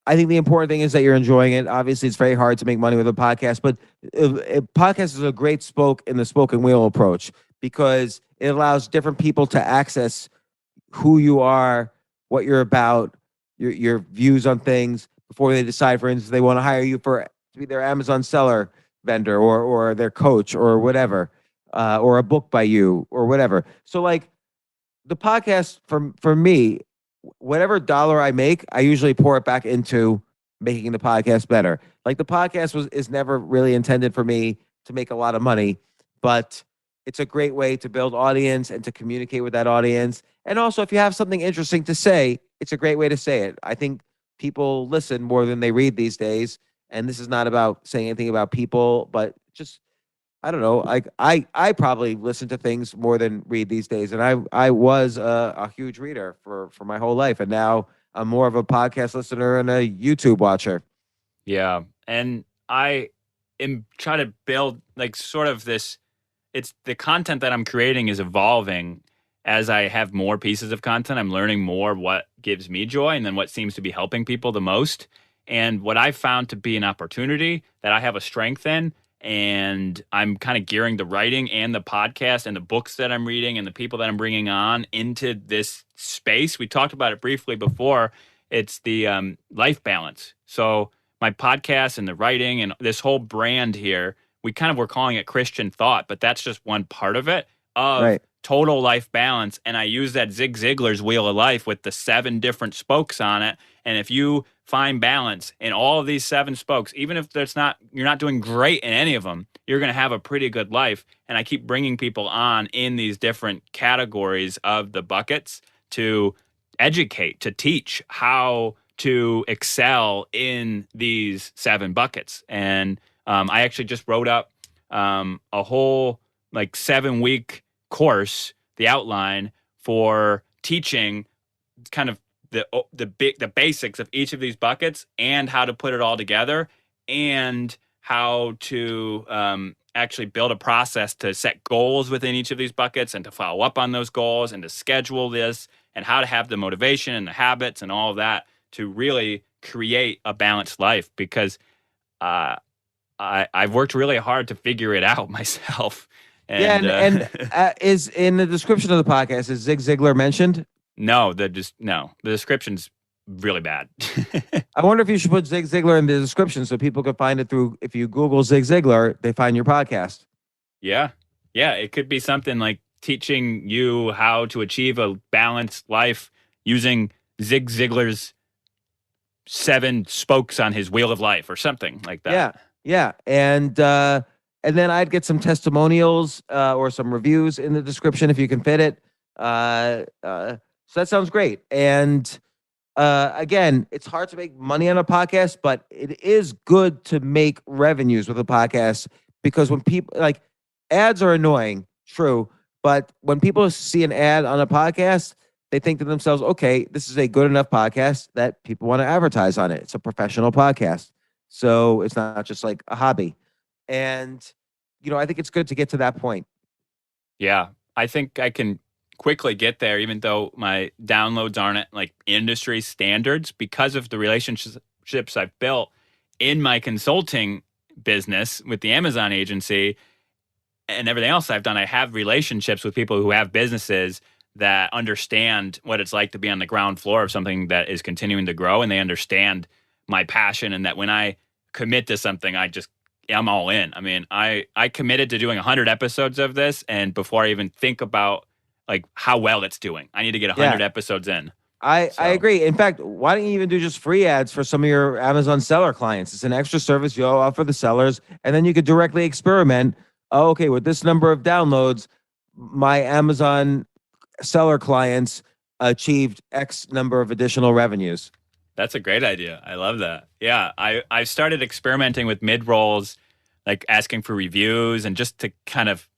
I think the important thing is that you're enjoying it. Obviously, it's very hard to make money with a podcast, but a podcast is a great spoke in the spoken wheel approach because it allows different people to access who you are, what you're about, your views on things before they decide, for instance, they want to hire you to be their Amazon seller vendor or their coach or whatever, or a book by you or whatever. So like the podcast for me, whatever dollar I make, I usually pour it back into making the podcast better. Like the podcast is never really intended for me to make a lot of money, but it's a great way to build audience and to communicate with that audience. And also, if you have something interesting to say, it's a great way to say it. I think people listen more than they read these days. And this is not about saying anything about people, but just, I don't know. Like I probably listen to things more than read these days. And I was a huge reader for my whole life. And now I'm more of a podcast listener and a YouTube watcher. Yeah. And I am trying to build like sort of this, it's the content that I'm creating is evolving as I have more pieces of content. I'm learning more what gives me joy and then what seems to be helping people the most. And what I found to be an opportunity that I have a strength in, and I'm kind of gearing the writing and the podcast and the books that I'm reading and the people that I'm bringing on into this space. We talked about it briefly before. It's the life balance. So my podcast and the writing and this whole brand here, we kind of were calling it Christian thought, but that's just one part of it, of total life balance. And I use that Zig Ziglar's Wheel of Life with the 7 different spokes on it. And if you find balance in all of these 7 spokes, even if you're not doing great in any of them, you're going to have a pretty good life. And I keep bringing people on in these different categories of the buckets to educate, to teach how to excel in these 7 buckets. And I actually just wrote up a whole like 7-week course, the outline for teaching kind of the basics of each of these buckets and how to put it all together and how to actually build a process to set goals within each of these buckets and to follow up on those goals and to schedule this and how to have the motivation and the habits and all of that to really create a balanced life, because I've worked really hard to figure it out myself. Yeah, And, and is in the description of the podcast, is Zig Ziglar mentioned? no, the description's really bad. I wonder if you should put Zig Ziglar in the description so people can find it through. If you Google Zig Ziglar, they find your podcast. Yeah. Yeah. It could be something like teaching you how to achieve a balanced life using Zig Ziglar's 7 spokes on his wheel of life or something like that. Yeah, and then I'd get some testimonials or some reviews in the description if you can fit it. So that sounds great. And again, it's hard to make money on a podcast, but it is good to make revenues with a podcast because when people like ads are annoying, true, but when people see an ad on a podcast, they think to themselves, okay, this is a good enough podcast that people want to advertise on it. It's a professional podcast. So it's not just like a hobby. And, I think it's good to get to that point. Yeah. I think I can quickly get there, even though my downloads aren't at like industry standards because of the relationships I've built in my consulting business with the Amazon agency and everything else I've done. I have relationships with people who have businesses that understand what it's like to be on the ground floor of something that is continuing to grow, and they understand my passion, and that when I commit to something, I'm all in. I mean, I committed to doing 100 episodes of this, and before I even think about like how well it's doing, I need to get 100 episodes in. I agree. In fact, why don't you even do just free ads for some of your Amazon seller clients? It's an extra service you'll offer the sellers, and then you could directly experiment. Oh, okay, with this number of downloads, my Amazon seller clients achieved X number of additional revenues. That's a great idea. I love that. Yeah, I started experimenting with mid-rolls, like asking for reviews and just to kind of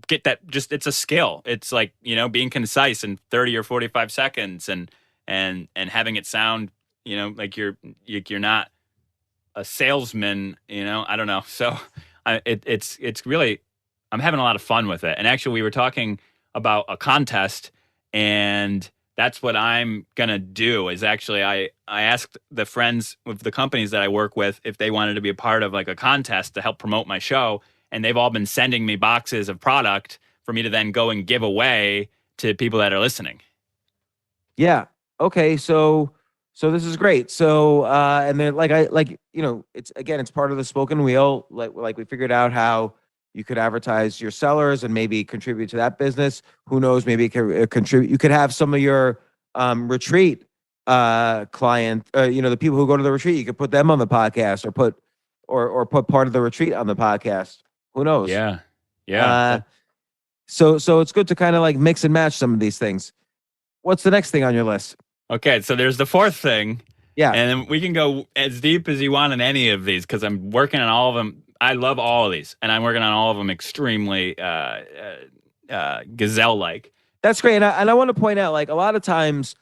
get that, just it's a skill. It's like, being concise in 30 or 45 seconds and having it sound, like you're not a salesman, I don't know. So it's really, I'm having a lot of fun with it. And actually we were talking about a contest, and that's what I'm going to do is actually I asked the friends with the companies that I work with if they wanted to be a part of like a contest to help promote my show. And they've all been sending me boxes of product for me to then go and give away to people that are listening. Yeah. Okay. So this is great. So, and then it's part of the spoken wheel. Like we figured out how you could advertise your sellers and maybe contribute to that business. Who knows? Maybe it could contribute. You could have some of your retreat client, the people who go to the retreat. You could put them on the podcast, or put part of the retreat on the podcast. Who knows? Yeah. So it's good to kind of like mix and match some of these things. What's the next thing on your list? Okay, so there's the fourth thing. Yeah. And then we can go as deep as you want in any of these because I'm working on all of them. I love all of these, and I'm working on all of them extremely gazelle-like. That's great. And I want to point out, like, a lot of times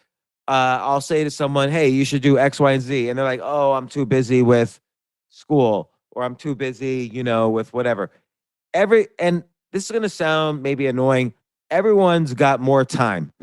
I'll say to someone, hey, you should do X, Y, and Z. And they're like, oh, I'm too busy with school, or I'm too busy, with whatever. And this is going to sound maybe annoying. Everyone's got more time.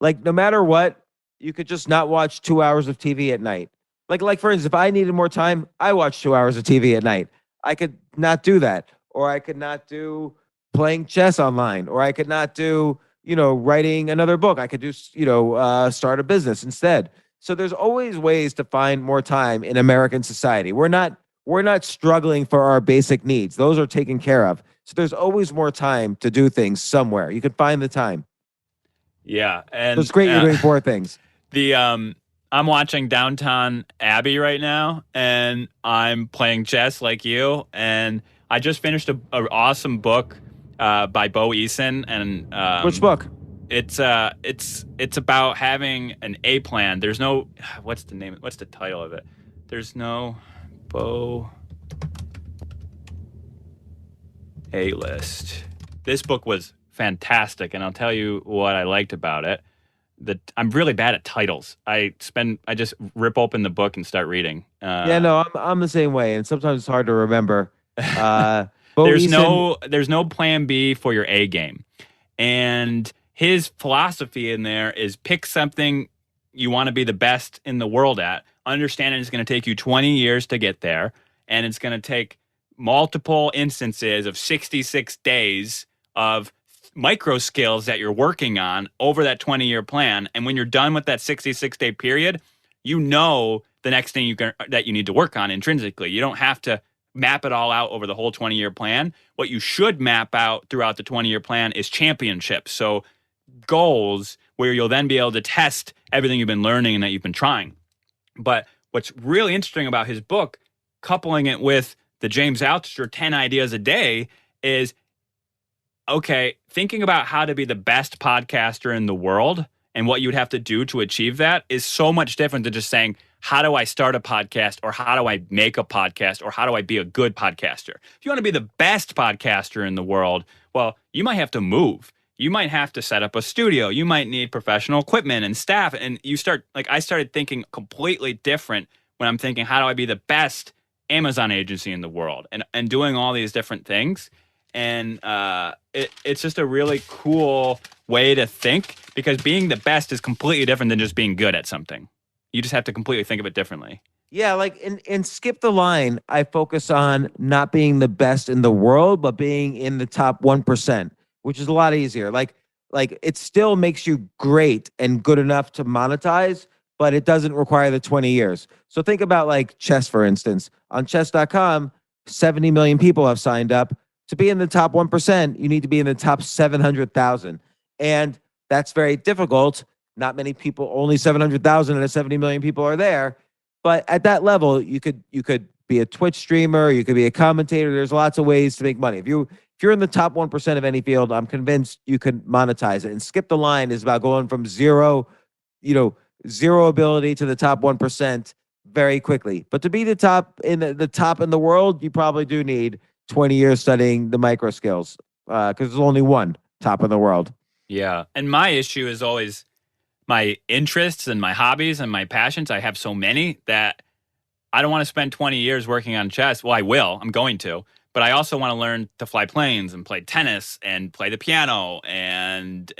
Like, no matter what, you could just not watch 2 hours of TV at night. Like for instance, if I needed more time, I watch 2 hours of TV at night. I could not do that, or I could not do playing chess online, or I could not do, writing another book. I could do, start a business instead. So there's always ways to find more time in American society. We're not struggling for our basic needs. Those are taken care of. So there's always more time to do things somewhere. You can find the time. Yeah. And so it's great you're doing 4 things. I'm watching Downton Abbey right now, and I'm playing chess like you. And I just finished an awesome book by Bo Eason. And which book? It's about having an A plan. There's no what's the title of it? There's no Bo A list. This book was fantastic, and I'll tell you what I liked about it. I'm really bad at titles. I just rip open the book and start reading. I'm the same way, and sometimes it's hard to remember. There's no plan B for your A game, and his philosophy in there is pick something you want to be the best in the world at. Understanding it's going to take you 20 years to get there, and it's going to take multiple instances of 66 days of micro skills that you're working on over that 20-year plan. And when you're done with that 66-day period, you know the next thing that you need to work on intrinsically. You don't have to map it all out over the whole 20-year plan. What you should map out throughout the 20-year plan is championships. So goals where you'll then be able to test everything you've been learning and that you've been trying. But what's really interesting about his book, coupling it with the James Altucher 10 ideas a day, is, okay, thinking about how to be the best podcaster in the world and what you'd have to do to achieve that is so much different than just saying, how do I start a podcast, or how do I make a podcast, or how do I be a good podcaster? If you want to be the best podcaster in the world, well, you might have to move. You might have to set up a studio. You might need professional equipment and staff. And I started thinking completely different when I'm thinking, how do I be the best Amazon agency in the world, and doing all these different things. And it's just a really cool way to think, because being the best is completely different than just being good at something. You just have to completely think of it differently. Yeah, like in Skip the Line, I focus on not being the best in the world, but being in the top 1%, which is a lot easier. Like it still makes you great and good enough to monetize, but it doesn't require the 20 years. So think about like chess, for instance. On chess.com, 70 million people have signed up. To be in the top 1%, you need to be in the top 700,000. And that's very difficult. Not many people, only 700,000 out of 70 million people are there. But at that level, you could be a Twitch streamer, you could be a commentator. There's lots of ways to make money. If you're in the top 1% of any field, I'm convinced you can monetize it. And Skip the Line is about going from zero ability to the top 1% very quickly. But to be the top in the world, you probably do need 20 years studying the micro skills, because there's only one top in the world. Yeah. And my issue is always my interests and my hobbies and my passions. I have so many that I don't want to spend 20 years working on chess. Well, I will. I'm going to. But I also want to learn to fly planes and play tennis and play the piano and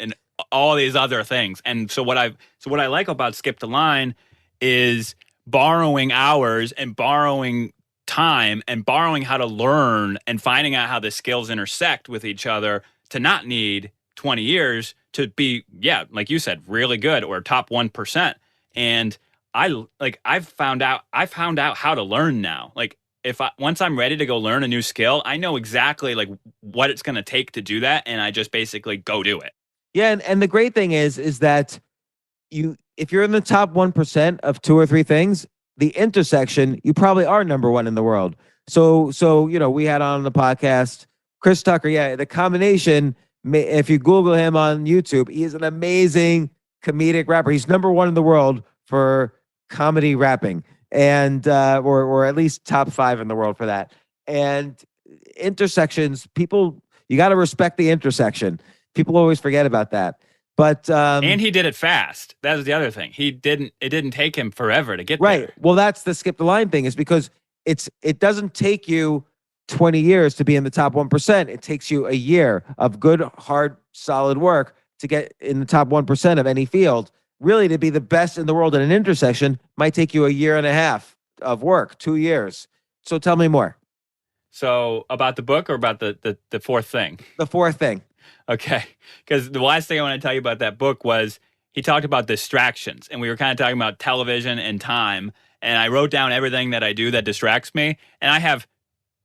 all these other things. And so what I like about Skip the Line is borrowing hours and borrowing time and borrowing how to learn and finding out how the skills intersect with each other to not need 20 years to be, like you said, really good or top 1%. And I've found out how to learn now. Like once I'm ready to go learn a new skill, I know exactly like what it's going to take to do that. And I just basically go do it. Yeah. And the great thing is that if you're in the top 1% of two or three things, the intersection, you probably are number one in the world. So we had on the podcast Chris Tucker. Yeah, the combination. If you Google him on YouTube, he is an amazing comedic rapper. He's number one in the world for comedy rapping, and or at least top 5 in the world for that. And intersections, you got to respect the intersection. People always forget about that. But and he did it fast. That was the other thing. It didn't take him forever to get right there. Well, that's the Skip the Line thing, is because it doesn't take you 20 years to be in the top 1%. It takes you a year of good, hard, solid work to get in the top 1% of any field. Really, to be the best in the world at an intersection might take you a year and a half of work, 2 years. So tell me more. So about the book or about the fourth thing? The fourth thing. Okay. Because the last thing I want to tell you about that book was he talked about distractions, and we were kind of talking about television and time. And I wrote down everything that I do that distracts me. And I have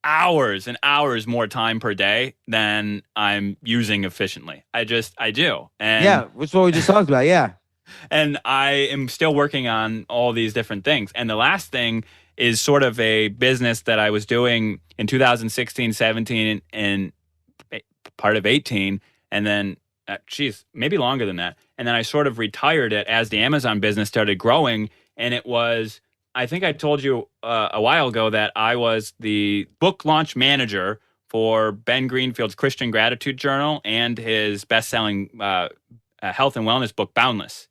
hours and hours more time per day than I'm using efficiently. I do. And yeah, which is what we just talked about. Yeah. And I am still working on all these different things. And the last thing is sort of a business that I was doing in 2016, 17, and part of 18. And then, maybe longer than that. And then I sort of retired it as the Amazon business started growing. And it was, I think I told you a while ago that I was the book launch manager for Ben Greenfield's Christian Gratitude Journal and his best-selling health and wellness book, Boundless.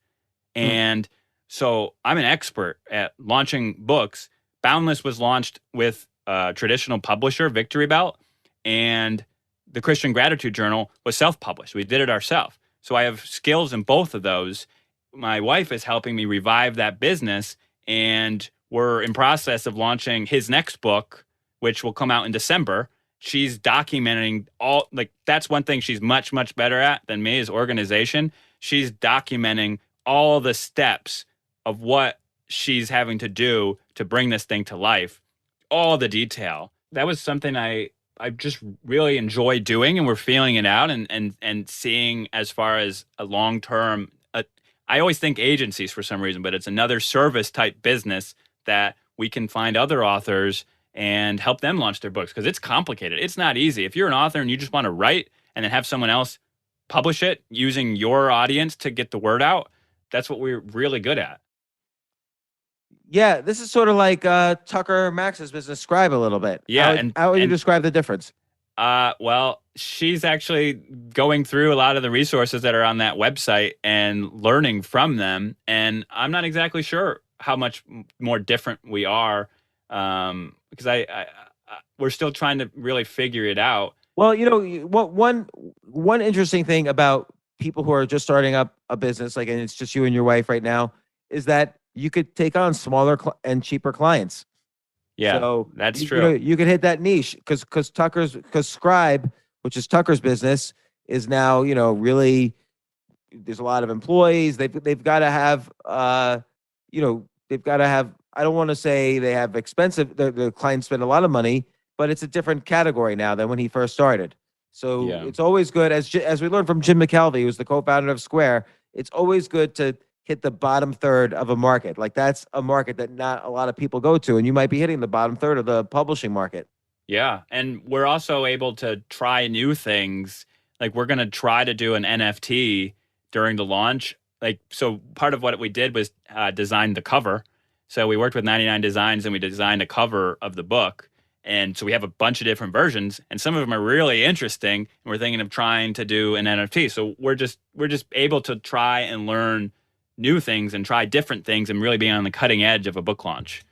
And so I'm an expert at launching books. Boundless was launched with a traditional publisher, Victory Belt, and the Christian Gratitude Journal was self-published. We did it ourselves. So I have skills in both of those. My wife is helping me revive that business, and we're in process of launching his next book, which will come out in December. she's documenting all, like, that's one thing she's much, much better at than me is organization. She's documenting all the steps of what she's having to do to bring this thing to life, all the detail. That was something I just really enjoy doing, and we're feeling it out and seeing as far as a long-term, I always think agencies for some reason, but it's another service type business that we can find other authors and help them launch their books, because it's complicated. It's not easy. If you're an author and you just want to write and then have someone else publish it using your audience to get the word out, that's what we're really good at. Yeah, this is sort of like Tucker Max's business, Scribe, a little bit. Yeah, how would you describe the difference? Well, she's actually going through a lot of the resources that are on that website and learning from them. And I'm not exactly sure how much more different we are, because we're still trying to really figure it out. Well, you know, one interesting thing about people who are just starting up a business, like, and it's just you and your wife right now, is that you could take on smaller and cheaper clients. Yeah, so that's true. You know, you could hit that niche because Scribe, which is Tucker's business, is now, you know, really, there's a lot of employees. They've got to have, you know, they've got to have, I don't want to say they have expensive, the clients spend a lot of money, but it's a different category now than when he first started. So it's always good, as we learned from Jim McKelvey, who's the co-founder of Square, it's always good to hit the bottom third of a market. Like, that's a market that not a lot of people go to, and you might be hitting the bottom third of the publishing market. Yeah, and we're also able to try new things. Like, we're going to try to do an NFT during the launch. Like, so part of what we did was design the cover. So we worked with 99 Designs and we designed a cover of the book. And so we have a bunch of different versions, and some of them are really interesting. And we're thinking of trying to do an NFT. So we're just able to try and learn new things and try different things and really be on the cutting edge of a book launch.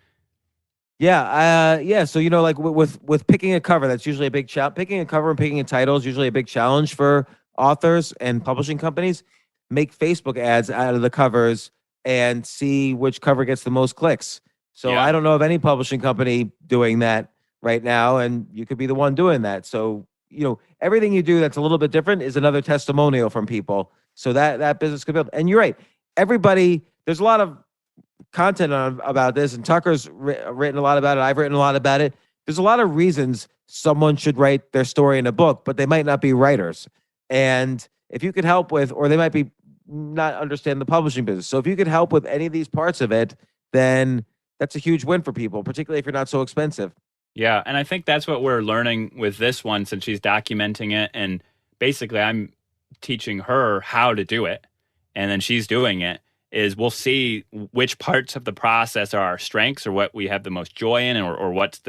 Yeah. So, you know, like with picking a cover, that's usually a big challenge. Picking a cover and picking a title is usually a big challenge for authors and publishing companies. Make Facebook ads out of the covers and see which cover gets the most clicks. So I don't know of any publishing company doing that right now, and you could be the one doing that. So, you know, everything you do that's a little bit different is another testimonial from people. So that business could build. And you're right. Everybody, there's a lot of content about this, and Tucker's written a lot about it. I've written a lot about it. There's a lot of reasons someone should write their story in a book, but they might not be writers. And if you could help with, or they might be not understand the publishing business. So if you could help with any of these parts of it, then that's a huge win for people, particularly if you're not so expensive. Yeah, and I think that's what we're learning with this one, since she's documenting it. And basically, I'm teaching her how to do it, and then she's doing it. Is we'll see which parts of the process are our strengths, or what we have the most joy in, or what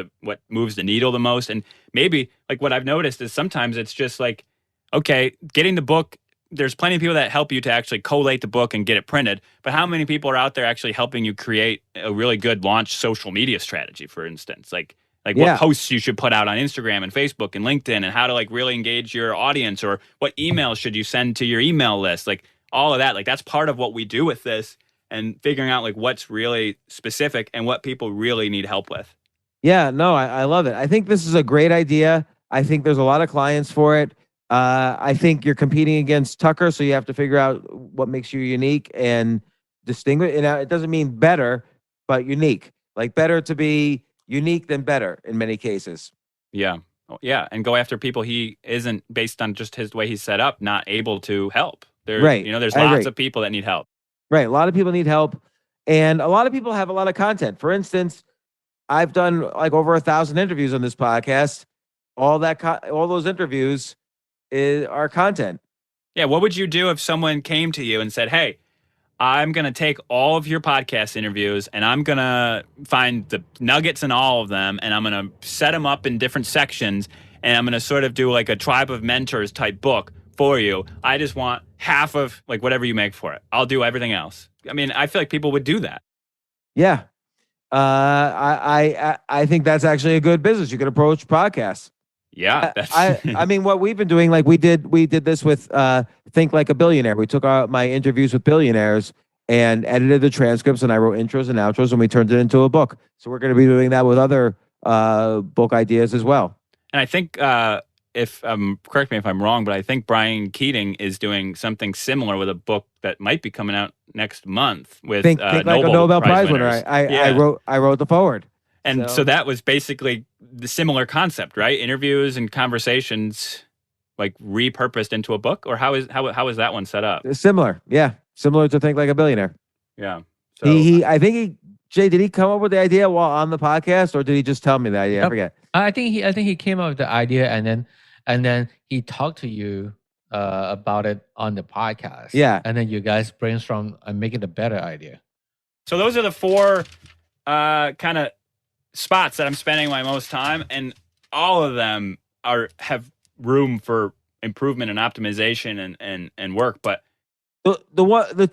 moves the needle the most. And maybe, like, what I've noticed is sometimes it's just like, okay, getting the book, there's plenty of people that help you to actually collate the book and get it printed. But how many people are out there actually helping you create a really good launch social media strategy, for instance? Like what posts you should put out on Instagram and Facebook and LinkedIn, and how to, like, really engage your audience, or what emails should you send to your email list? Like, all of that, like, that's part of what we do with this, and figuring out, like, what's really specific and what people really need help with. Yeah, no, I love it. I think this is a great idea. I think there's a lot of clients for it. I think you're competing against Tucker, so you have to figure out what makes you unique and distinguish. And it doesn't mean better, but unique. Like, better to be unique than better in many cases. Yeah. Yeah. And go after people he isn't, based on just his way he's set up, not able to help. Right. You know, there's lots of people that need help. Right. A lot of people need help. And a lot of people have a lot of content. For instance, I've done like over 1,000 interviews on this podcast. All those interviews are content. Yeah. What would you do if someone came to you and said, hey, I'm going to take all of your podcast interviews and I'm going to find the nuggets in all of them, and I'm going to set them up in different sections, and I'm going to sort of do like a Tribe of Mentors type book for you. I just want half of, like, whatever you make for it. I'll do everything else. I mean, I feel like people would do that. Yeah. I think that's actually a good business. You could approach podcasts. Yeah. I mean, what we've been doing, like we did this with Think Like a Billionaire. We took my interviews with billionaires and edited the transcripts, and I wrote intros and outros, and we turned it into a book. So we're going to be doing that with other book ideas as well. And I think if correct me if I'm wrong, but I think Brian Keating is doing something similar with a book that might be coming out next month with Think like a Nobel Prize winner. winners. I wrote the forward. And so that was basically the similar concept, right? Interviews and conversations like repurposed into a book, or how is that one set up? Similar. Yeah. Similar to Think Like a Billionaire. Yeah. So I think Jay, did he come up with the idea while on the podcast, or did he just tell me the idea? I forget. I think he came up with the idea, and then he talked to you about it on the podcast. Yeah. And then you guys brainstorm and make it a better idea. So those are the four kind of spots that I'm spending my most time, and all of them have room for improvement and optimization and work. But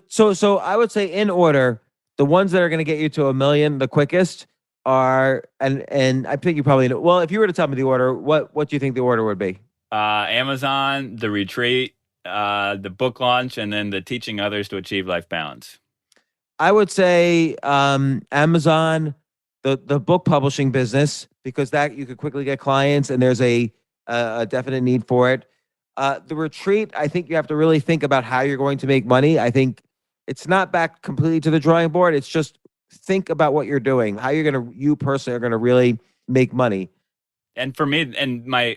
so I would say in order, the ones that are going to get you to $1 million the quickest are, and I think you probably know. Well, if you were to tell me the order, what do you think the order would be? Amazon, the retreat, the book launch, and then the teaching others to achieve life balance. I would say Amazon, the book publishing business, because that you could quickly get clients and there's a definite need for it. The retreat, I think you have to really think about how you're going to make money. I think it's not back completely to the drawing board. It's just think about what you're doing, how you personally are going to really make money. And for me, and my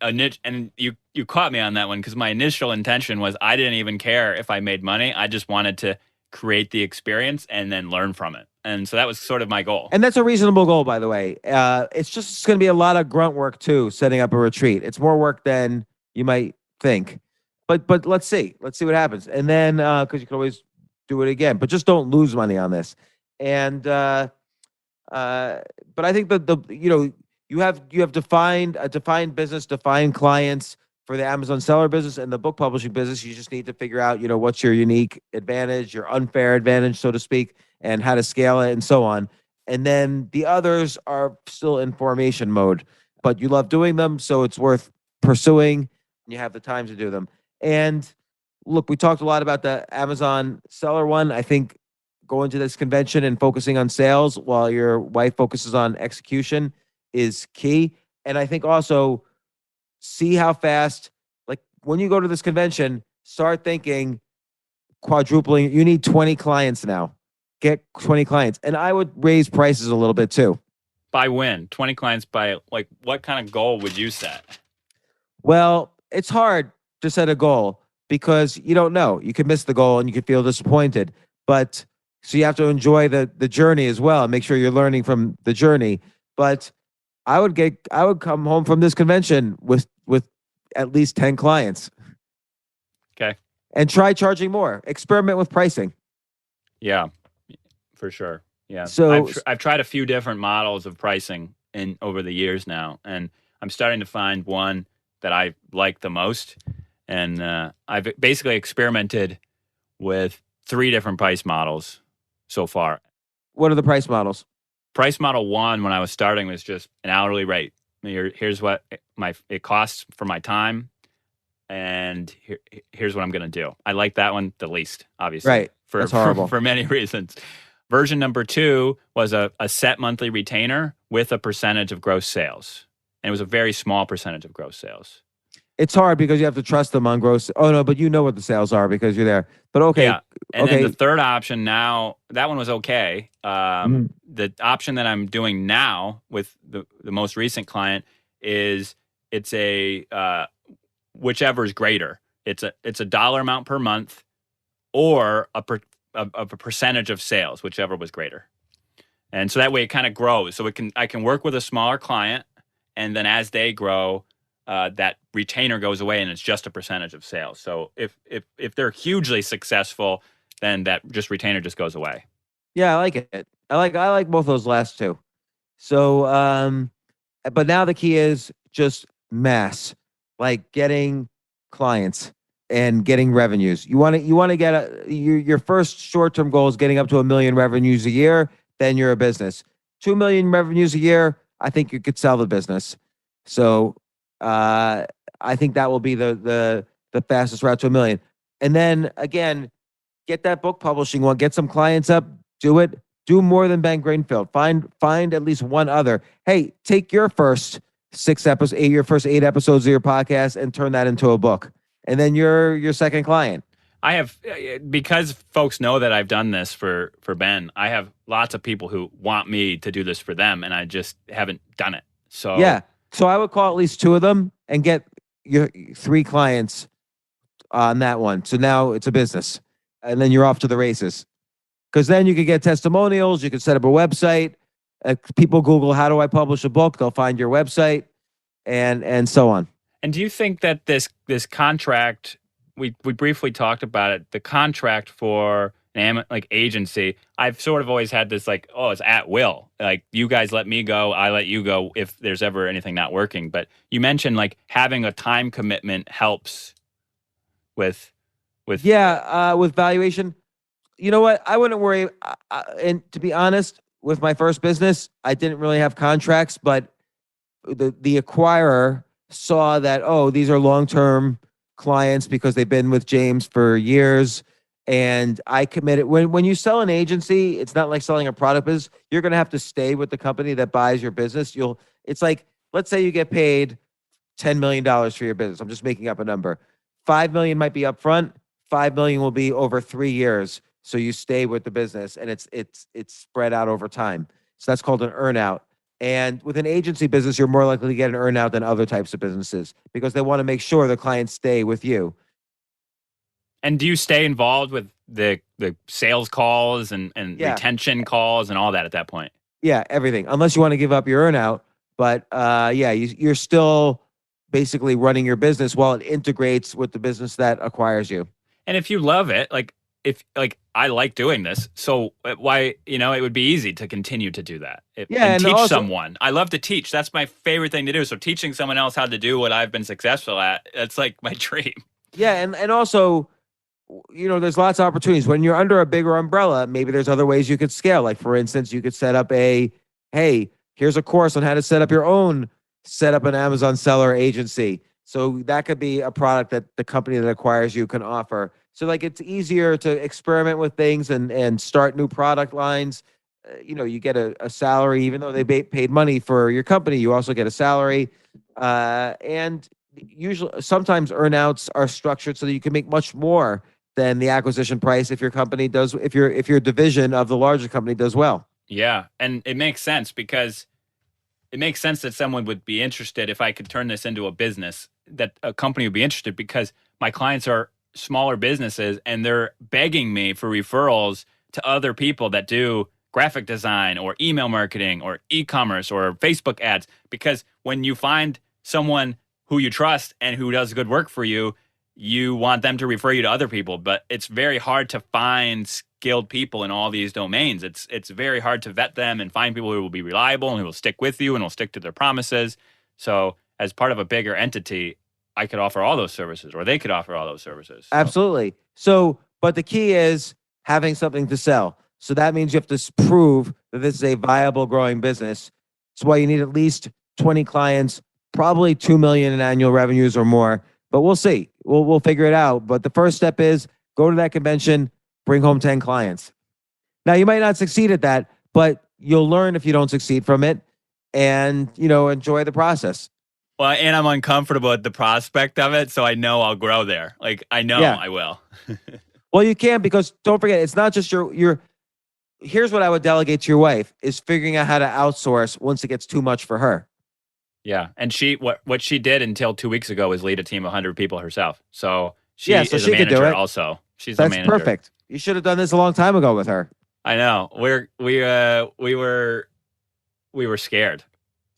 initial, and you caught me on that one, because my initial intention was I didn't even care if I made money. I just wanted to create the experience and then learn from it. And so that was sort of my goal. And that's a reasonable goal, by the way. It's going to be a lot of grunt work too, setting up a retreat. It's more work than you might think. But let's see what happens. And then because you can always do it again, but just don't lose money on this. And but I think you have defined business, defined clients for the Amazon seller business and the book publishing business. You just need to figure out, what's your unique advantage, your unfair advantage, so to speak, and how to scale it and so on. And then the others are still in formation mode, but you love doing them, so it's worth pursuing, and you have the time to do them. And look, we talked a lot about the Amazon seller one. I think going to this convention and focusing on sales while your wife focuses on execution is key. And I think also see how fast, like when you go to this convention, start thinking quadrupling. You need 20 clients now. Get 20 clients. And I would raise prices a little bit too. By when? 20 clients by, like, what kind of goal would you set? Well, it's hard to set a goal because you don't know. You could miss the goal and you could feel disappointed. But so you have to enjoy the journey as well and make sure you're learning from the journey. But I would come home from this convention with at least 10 clients. Okay. And try charging more. Experiment with pricing. Yeah, for sure. Yeah. So I've tried a few different models of pricing over the years now, and I'm starting to find one that I like the most. And I've basically experimented with 3 different price models so far. What are the price models? Price model 1, when I was starting, was just an hourly rate. Here's what it costs for my time, and here's what I'm going to do. I like that one the least, obviously. Right. That's horrible. For many reasons. Version number 2 was a set monthly retainer with a percentage of gross sales. And it was a very small percentage of gross sales. It's hard because you have to trust them on gross. Oh, no, but you know what the sales are because you're there. But okay. Yeah. And then the third option now, that one was okay. The option that I'm doing now with the most recent client is it's a whichever is greater. It's a dollar amount per month or a percentage of sales, whichever was greater. And so that way it kind of grows. So I can work with a smaller client, and then as they grow, that retainer goes away and it's just a percentage of sales. So if they're hugely successful, then that retainer just goes away. Yeah, I like it. I like both those last two. So but now the key is just mass, like getting clients and getting revenues. You want to get your first short-term goal is getting up to $1 million revenues a year, then you're a business. 2 million revenues a year, I think you could sell the business. So I think that will be the fastest route to $1 million. And then again, get that book publishing one, get some clients up, do it. Do more than Ben Greenfield. Find at least one other. Hey, take your first your first 8 episodes of your podcast and turn that into a book. And then you're your second client. I have, because folks know that I've done this for Ben, I have lots of people who want me to do this for them, and I just haven't done it. So Yeah. So I would call at least 2 of them and get your 3 clients on that one. So now it's a business. And then you're off to the races. Because then you could get testimonials. You could set up a website. People Google, how do I publish a book? They'll find your website and so on. And do you think that this contract, we briefly talked about it, the contract for an agency, I've sort of always had this like, oh, it's at will. Like, you guys let me go, I let you go if there's ever anything not working. But you mentioned like having a time commitment helps with with valuation. You know what? I wouldn't worry. And to be honest, with my first business, I didn't really have contracts, but the acquirer saw that, oh, these are long-term clients because they've been with James for years. And I committed. When you sell an agency, it's not like selling a product business. You're going to have to stay with the company that buys your business. It's like, let's say you get paid $10 million for your business. I'm just making up a number. $5 million might be upfront. $5 million will be over 3 years. So you stay with the business, and it's spread out over time. So that's called an earnout. And with an agency business, you're more likely to get an earnout than other types of businesses because they want to make sure the clients stay with you. And do you stay involved with the sales calls and retention calls and all that at that point? Yeah, everything. Unless you want to give up your earnout. But you're still basically running your business while it integrates with the business that acquires you. And if you love it, if I like doing this, so why, it would be easy to continue to do that. And teach someone. I love to teach. That's my favorite thing to do. So teaching someone else how to do what I've been successful at, that's like my dream. Yeah, and also, there's lots of opportunities. When you're under a bigger umbrella, maybe there's other ways you could scale. Like, for instance, you could set up hey, here's a course on how to set up an Amazon seller agency. So that could be a product that the company that acquires you can offer. So like, it's easier to experiment with things and start new product lines. You get a salary, even though they paid money for your company, you also get a salary. And usually, sometimes earnouts are structured so that you can make much more than the acquisition price if your company does, if your division of the larger company does well. Yeah, and it makes sense because it makes sense that someone would be interested if I could turn this into a business, that a company would be interested because my clients are smaller businesses and they're begging me for referrals to other people that do graphic design or email marketing or e-commerce or Facebook ads. Because when you find someone who you trust and who does good work for you, you want them to refer you to other people. But it's very hard to find skilled people in all these domains. It's very hard to vet them and find people who will be reliable and who will stick with you and will stick to their promises. So as part of a bigger entity, I could offer all those services, or they could offer all those services. So. Absolutely. So, but the key is having something to sell. So that means you have to prove that this is a viable, growing business. That's why you need at least 20 clients, probably 2 million in annual revenues or more. But we'll see. We'll figure it out. But the first step is go to that convention, bring home 10 clients. Now, you might not succeed at that, but you'll learn if you don't succeed from it, and enjoy the process. Well, and I'm uncomfortable at the prospect of it, so I know I'll grow there. Like, I know I will. Well, you can, because don't forget, it's not just your. Here's what I would delegate to your wife is figuring out how to outsource once it gets too much for her. Yeah, and what she did until 2 weeks ago was lead a team of 100 people herself. So she is a manager also. She's a manager. That's perfect. You should have done this a long time ago with her. I know. We were scared,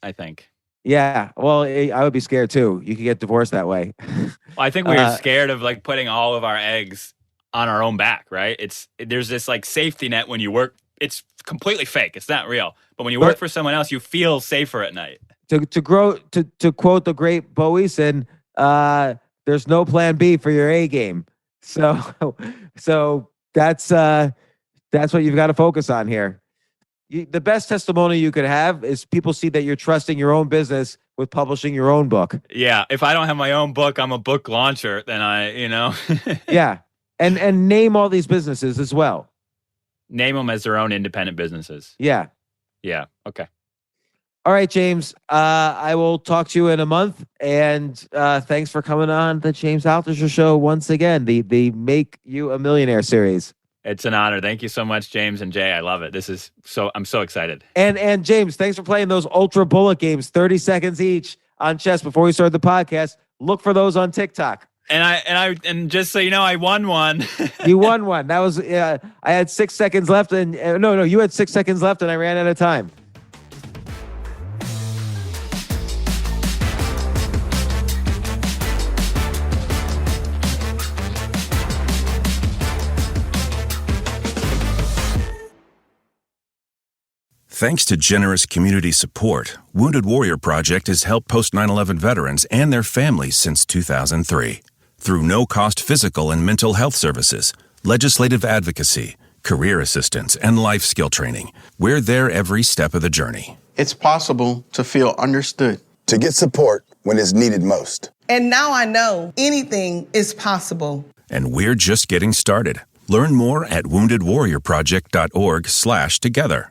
I think. Yeah, well, I would be scared too. You could get divorced that way. Well, I think we were scared of like putting all of our eggs on our own back, right? There's this like safety net when you work. It's completely fake. It's not real. But when you work for someone else, you feel safer at night. To quote the great Bo Eason, there's no plan B for your A game. So that's what you've got to focus on here. The best testimony you could have is people see that you're trusting your own business with publishing your own book. Yeah. If I don't have my own book, I'm a book launcher, then Yeah. And name all these businesses as well. Name them as their own independent businesses. Yeah. Yeah. Okay. All right, James. I will talk to you in a month. And thanks for coming on the James Altucher Show once again, the Make You a Millionaire series. It's an honor. Thank you so much, James and Jay. I love it. I'm so excited. And James, thanks for playing those ultra bullet games, 30 seconds each on chess before we started the podcast. Look for those on TikTok. And just so you know, I won one. You won one. That was I had 6 seconds left, and no, you had 6 seconds left, and I ran out of time. Thanks to generous community support, Wounded Warrior Project has helped post 9/11 veterans and their families since 2003. Through no-cost physical and mental health services, legislative advocacy, career assistance, and life skill training, we're there every step of the journey. It's possible to feel understood. To get support when it's needed most. And now I know anything is possible. And we're just getting started. Learn more at woundedwarriorproject.org/together.